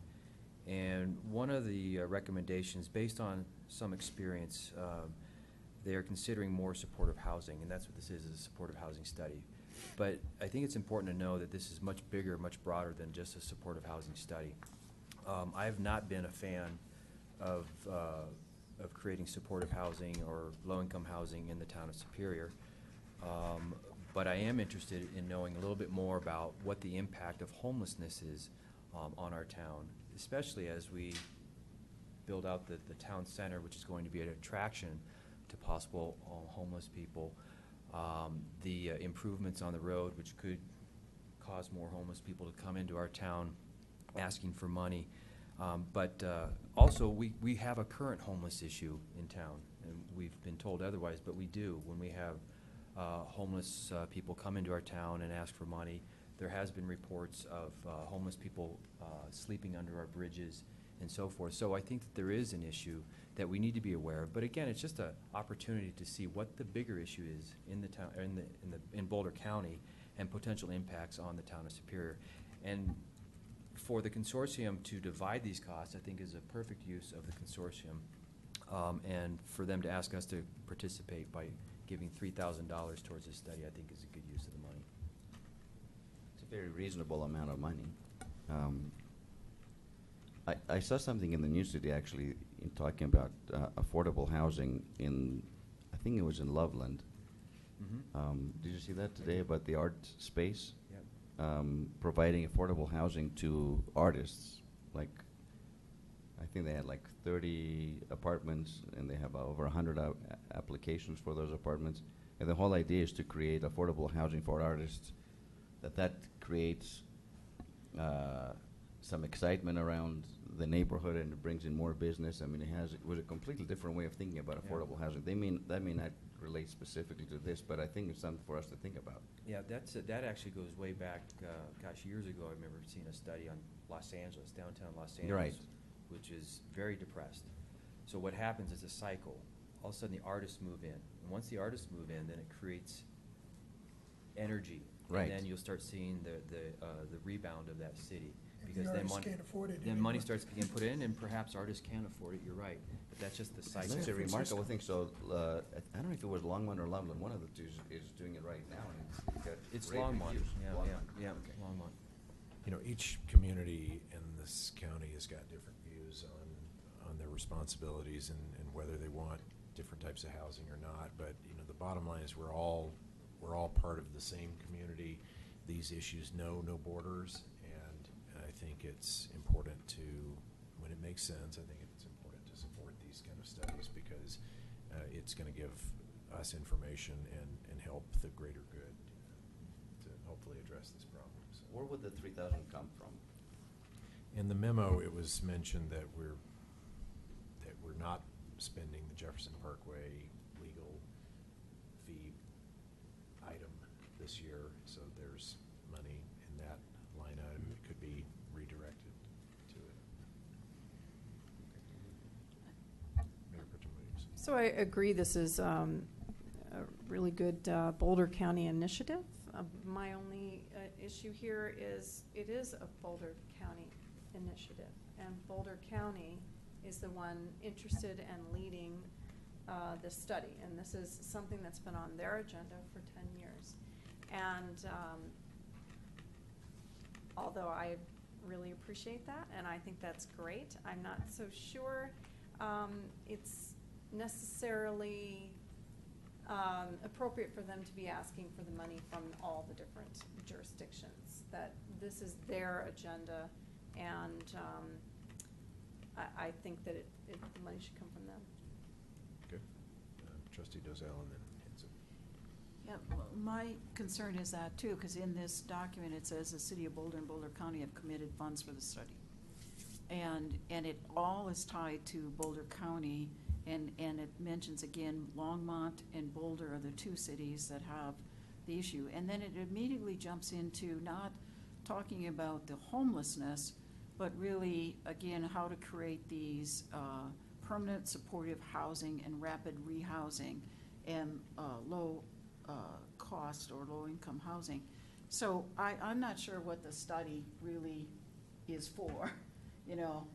And one of the recommendations, based on some experience, they are considering more supportive housing, and that's what this is a supportive housing study. But I think it's important to know that this is much bigger, much broader than just a supportive housing study. I have not been a fan of creating supportive housing or low-income housing in the town of Superior. But I am interested in knowing a little bit more about what the impact of homelessness is on our town, especially as we build out the town center, which is going to be an attraction to possible homeless people. The improvements on the road, which could cause more homeless people to come into our town asking for money. But also, we have a current homeless issue in town, and we've been told otherwise, but we do. When we have homeless people come into our town and ask for money, there has been reports of homeless people sleeping under our bridges and so forth. So I think that there is an issue that we need to be aware of. But again, it's just an opportunity to see what the bigger issue is in the town, in Boulder County, and potential impacts on the town of Superior. And for the consortium to divide these costs, I think is a perfect use of the consortium. And for them to ask us to participate by giving $3,000 towards this study, I think is a good use of the money. It's a very reasonable amount of money. I saw something in the news today, actually, in talking about affordable housing I think it was in Loveland. Did you see that today about the art space? Yep. Providing affordable housing to artists. Like, I think they had like 30 apartments, and they have over 100 applications for those apartments. And the whole idea is to create affordable housing for artists. That creates some excitement around the neighborhood, and it brings in more business. I mean, it was a completely different way of thinking about affordable housing. That may not relate specifically to this, but I think it's something for us to think about. Yeah, that actually goes way back, years ago. I remember seeing a study on Los Angeles, downtown Los Angeles, You're right. which is very depressed. So what happens is a cycle. All of a sudden, the artists move in, and once the artists move in, then it creates energy, Right. and then you'll start seeing the rebound of that city. If Because the then artists money, can't afford it then money anymore. starts getting put in, and perhaps artists can't afford it. You're right, but that's just the cycle. That's a San remarkable Francisco. thing. So I don't know if it was Longmont or Loveland. One of the two is doing it right now, and it's got It's rave Longmont. reviews. Longmont. Yeah, Okay. Longmont. You know, each community in this county has got different views on their responsibilities and whether they want different types of housing or not, but, you know, the bottom line is we're all part of the same community. These issues know no borders, and I think it's important to, when it makes sense, I think it's important to support these kind of studies because it's going to give us information and help the greater good to hopefully address this problem. So. Where would the 3,000 come from? In the memo, it was mentioned that we're not spending the Jefferson Parkway legal fee item this year, so there's money in that line item that could be redirected to it. Mayor Pro Tem Williams. So I agree this is a really good Boulder County initiative. My only issue here is it is a Boulder County initiative, and Boulder County is the one interested and leading this study, and this is something that's been on their agenda for 10 years. And although I really appreciate that, and I think that's great, I'm not so sure it's necessarily appropriate for them to be asking for the money from all the different jurisdictions. That this is their agenda, and I think that the money should come from them. Okay. Trustee Dozell and then Hanson. Yeah, well, my concern is that too, because in this document it says the City of Boulder and Boulder County have committed funds for the study. And it all is tied to Boulder County, and it mentions again Longmont and Boulder are the two cities that have the issue. And then it immediately jumps into not talking about the homelessness, but really, again, how to create these permanent supportive housing and rapid rehousing and low cost or low income housing. So I'm not sure what the study really is for. You know,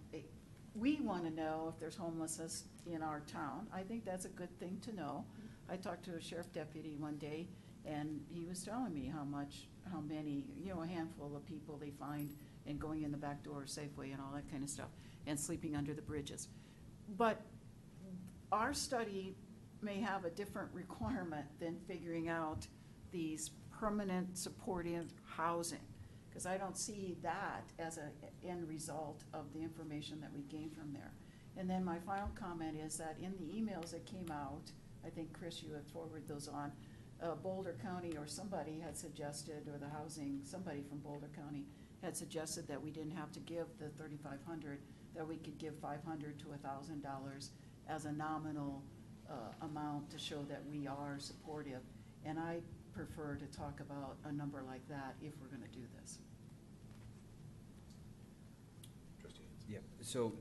we want to know if there's homelessness in our town. I think that's a good thing to know. I talked to a sheriff deputy one day, and he was telling me how many, you know, a handful of people they find and going in the back door of Safeway and all that kind of stuff, and sleeping under the bridges. But our study may have a different requirement than figuring out these permanent supportive housing, because I don't see that as an end result of the information that we gain from there. And then my final comment is that in the emails that came out, I think, Chris, you had forwarded those on, Boulder County or somebody had suggested, or the housing, somebody from Boulder County had suggested that we didn't have to give the $3,500, that we could give $500 to $1,000 as a nominal amount to show that we are supportive. And I prefer to talk about a number like that if we're going to do this. Trustee Hanson. Yeah, so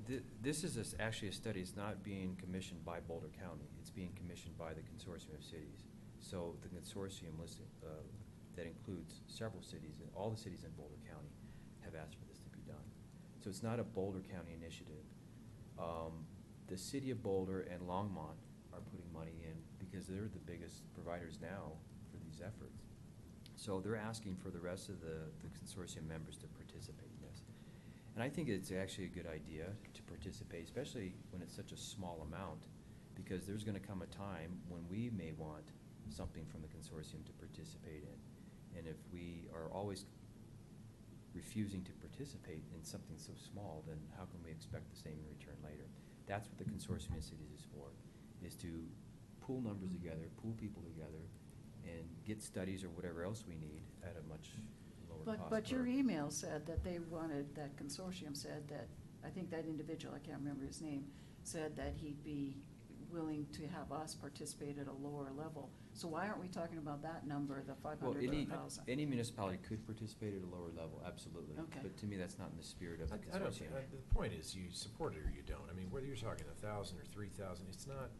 this is actually a study. It's not being commissioned by Boulder County. It's being commissioned by the consortium of cities. So the consortium listed, that includes several cities, and all the cities in Boulder County have asked for this to be done. So it's not a Boulder County initiative. The city of Boulder and Longmont are putting money in because they're the biggest providers now for these efforts. So they're asking for the rest of the consortium members to participate in this. And I think it's actually a good idea to participate, especially when it's such a small amount, because there's going to come a time when we may want something from the consortium to participate in. And if we are always refusing to participate in something so small, then how can we expect the same in return later? That's what the consortium of cities is for, is to pool numbers together, pool people together, and get studies or whatever else we need at a much lower cost. But your email said that they wanted, that consortium said that, I think that individual, I can't remember his name, said that he'd be willing to have us participate at a lower level. So why aren't we talking about that number, the 500 Well, or 1,000? any municipality could participate at a lower level, absolutely. Okay. But to me, that's not in the spirit of the I don't, consortium. the point is you support it or you don't. I mean, whether you're talking 1,000 or 3,000, it's not,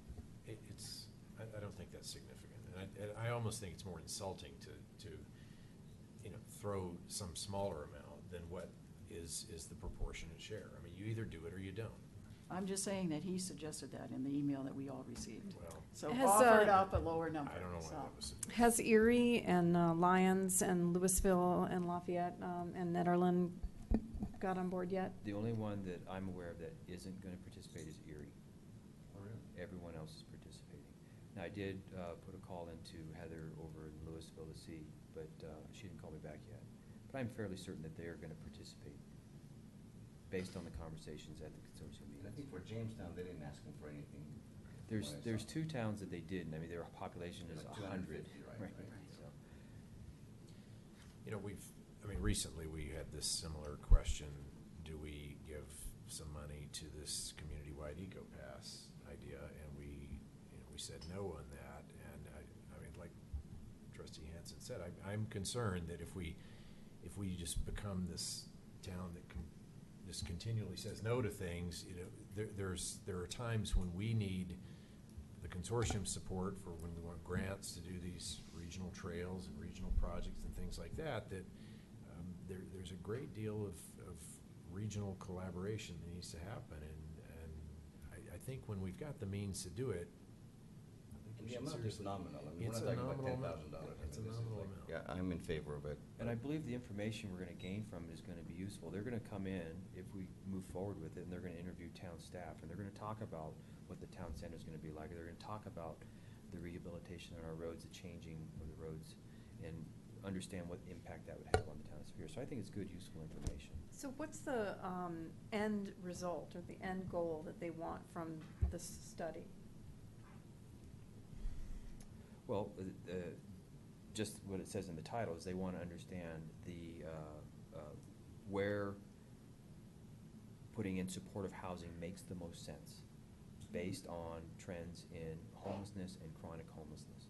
I don't think that's significant. And I almost think it's more insulting to you know, throw some smaller amount than what is the proportionate share. I mean, you either do it or you don't. I'm just saying that he suggested that in the email that we all received. Well, So Has, offered up a lower number. I don't know why so. that was. Has Erie and Lyons and Louisville and Lafayette and Nederland got on board yet? The only one that I'm aware of that isn't going to participate is Erie. Oh, really? Everyone else is participating. Now, I did put a call into Heather over in Louisville to see, but she didn't call me back yet. But I'm fairly certain that they are going to participate based on the conversations at the consortium I meetings. think for Jamestown, they didn't ask them for anything. There's What I saw. 2 towns that they didn't. I mean, their population is Like 100. 250, right. So, You know, recently we had this similar question, do we give some money to this community-wide eco-pass idea? And we said no on that, and I mean, like Trustee Hansen said, I'm concerned that if we just become this town that just continually says no to things, there are times when we need the consortium support for when we want grants to do these regional trails and regional projects and things like that, there's a great deal of regional collaboration that needs to happen, and I think when we've got the means to do it, I think we The should amount is seriously. nominal. I mean, It's we're a not talking about nominal amount. $10,000. It's a nominal amount. Yeah, I'm in favor of it. and I believe the information we're going to gain from it is going to be useful. They're going to come in, if we move forward with it, and they're going to interview town staff, and they're going to talk about what the town center is going to be like. They're going to talk about the rehabilitation on our roads, the changing of the roads, and understand what impact that would have on the town of Superior. So I think it's good, useful information. So what's the end result or the end goal that they want from this study? Well, just what it says in the title is they want to understand where putting in supportive housing makes the most sense based on trends in homelessness and chronic homelessness.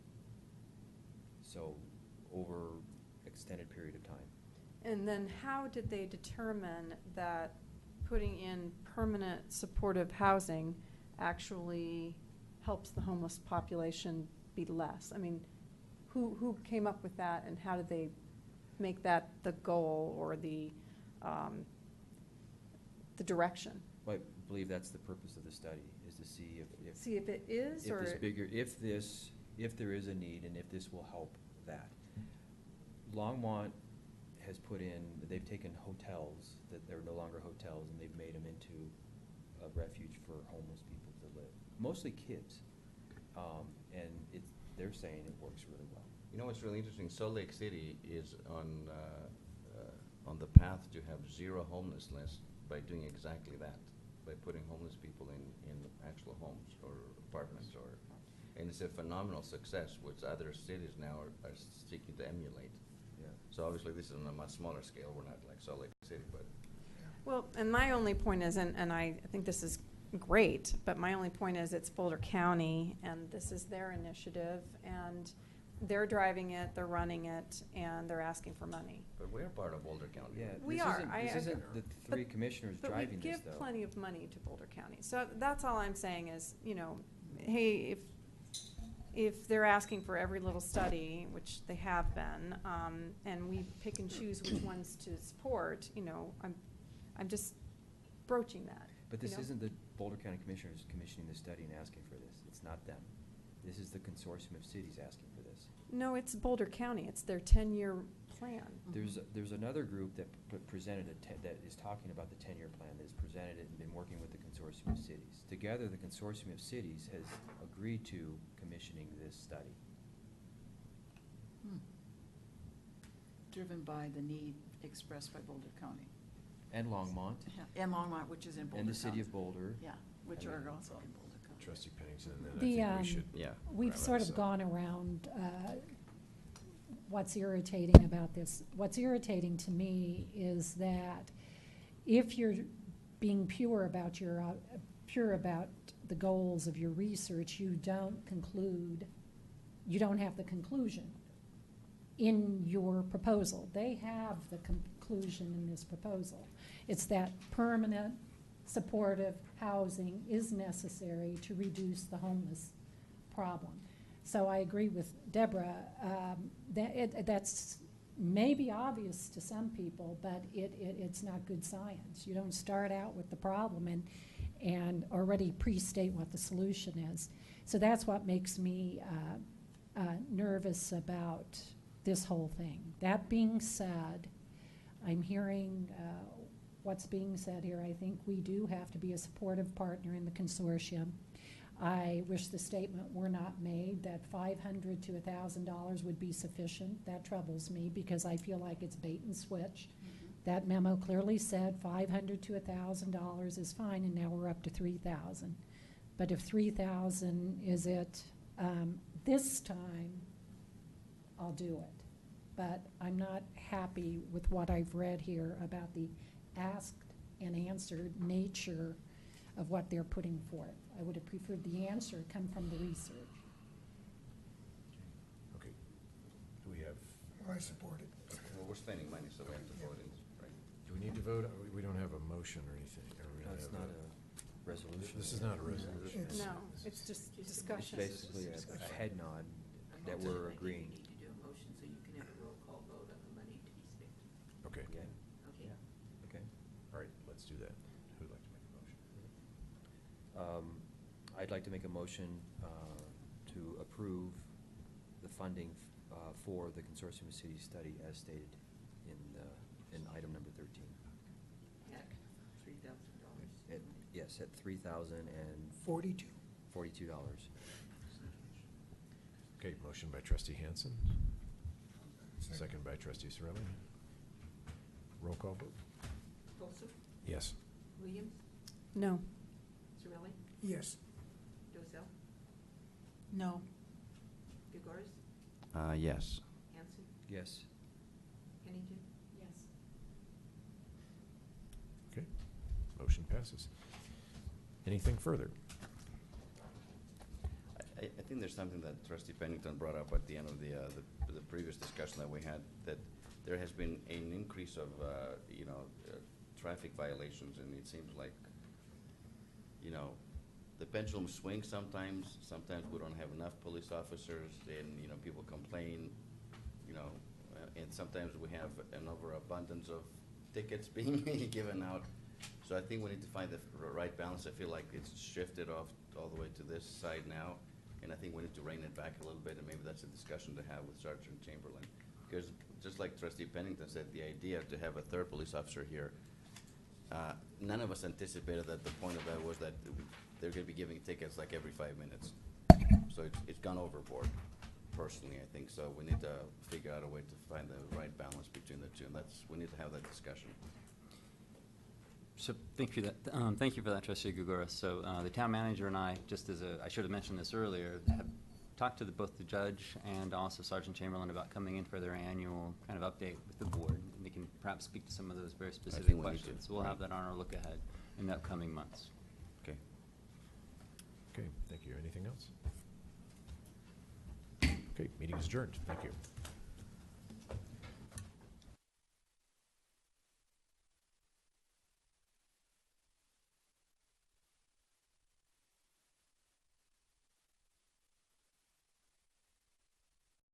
So over extended period of time. And then how did they determine that putting in permanent supportive housing actually helps the homeless population be less? I mean, who came up with that, and how did they make that the goal or the direction? Well, I believe that's the purpose of the study, is to see if See if it is, if or this bigger, if there is a need and if this will help that. Longmont has put in, they've taken hotels that they're no longer hotels, and they've made them into a refuge for homeless people to live, mostly kids. And they're saying it works really well. You know what's really interesting? Salt Lake City is on the path to have zero homelessness by doing exactly that, by putting homeless people in actual homes or apartments, and it's a phenomenal success, which other cities now are seeking to emulate. Yeah. So obviously this is on a much smaller scale. We're not like Salt Lake City, but well, and my only point is, and I think this is great, but my only point is it's Boulder County, and this is their initiative, and they're driving it, they're running it, and they're asking for money. but we're part of Boulder County. Yeah, We this are. isn't- I This isn't agree. the three commissioners But we driving this, give though. plenty of money to Boulder County. So that's all I'm saying is, hey, if they're asking for every little study, which they have been, and we pick and choose which ones to support, I'm just broaching that. But this you know? isn't the Boulder County Commissioners commissioning the study and asking for this. It's not them. This is the consortium of cities asking for this. No, it's Boulder County. It's their 10-year plan. There's another group that presented that is talking about the 10-year plan, that has presented it and been working with the consortium of cities. Together, the consortium of cities has agreed to commissioning this study. Driven by the need expressed by Boulder County. And Longmont. Yeah, and Longmont, which is in Boulder County. And the city of Boulder. Yeah, which I are mean, also in Boulder County. Trustee Pennington, and then I The, think we should. Yeah. We've wrap sort this of up. gone around what's irritating about this. What's irritating to me is that if you're being pure about the goals of your research, you don't have the conclusion in your proposal. They have the conclusion in this proposal. It's that permanent supportive housing is necessary to reduce the homeless problem. So I agree with Deborah, that's maybe obvious to some people, but it's not good science. You don't start out with the problem and already pre-state what the solution is. So that's what makes me nervous about this whole thing. That being said, I'm hearing what's being said here. I think we do have to be a supportive partner in the consortium. I wish the statement were not made that $500 to $1,000 would be sufficient. That troubles me because I feel like it's bait and switch. That memo clearly said $500 to $1,000 is fine, and now we're up to $3,000. But if $3,000 is it this time, I'll do it. But I'm not happy with what I've read here about the asked and answered nature of what they're putting forth. I would have preferred the answer come from the research. Okay. Do we have, Well, I support it. Well, we're spending money, so we have to vote in, right? do we need to vote? We don't have a motion or anything. Or we No, don't it's have not a resolution. This is not a resolution. It's- No, it's just It's discussion. basically a head nod that we're agreeing. You need to do a motion so you can have a roll call vote on the money to be spent. Okay. Okay, Okay. okay. All right, let's do that. Who'd like to make a motion? I'd like to make a motion to approve the funding for the Consortium of Cities study as stated in item number 13. At $3,000. Yes, at $3,042. 42. Okay, motion by trustee Hanson, second by trustee Sorelli. Roll call vote? Olson? Yes. Williams? No. Sorelli? Yes. Dozell? No. Gagorris? Yes. Hanson? Yes. Pennington? Yes. Okay, motion passes. Anything further? I think there's something that trustee Pennington brought up at the end of the previous discussion that we had, that there has been an increase of, traffic violations, and it seems like, the pendulum swings sometimes. Sometimes we don't have enough police officers, and, people complain, and sometimes we have an overabundance of tickets being given out. So I think we need to find the right balance. I feel like it's shifted off all the way to this side now, and I think we need to rein it back a little bit, and maybe that's a discussion to have with Sergeant Chamberlain. Because just like trustee Pennington said, the idea to have a third police officer here, none of us anticipated that the point of that was that they're gonna be giving tickets like every 5 minutes. So it's gone overboard, personally, I think. So we need to figure out a way to find the right balance between the two, and we need to have that discussion. So thank you for that, Trustee Gugura. So the town manager and I, I should have mentioned this earlier, have talked to both the judge and also Sergeant Chamberlain about coming in for their annual kind of update with the board. And they can perhaps speak to some of those very specific think we need to, questions. So we'll have that on our look ahead in the upcoming months. Okay. Okay, thank you. Anything else? Okay, meeting is adjourned. Thank you.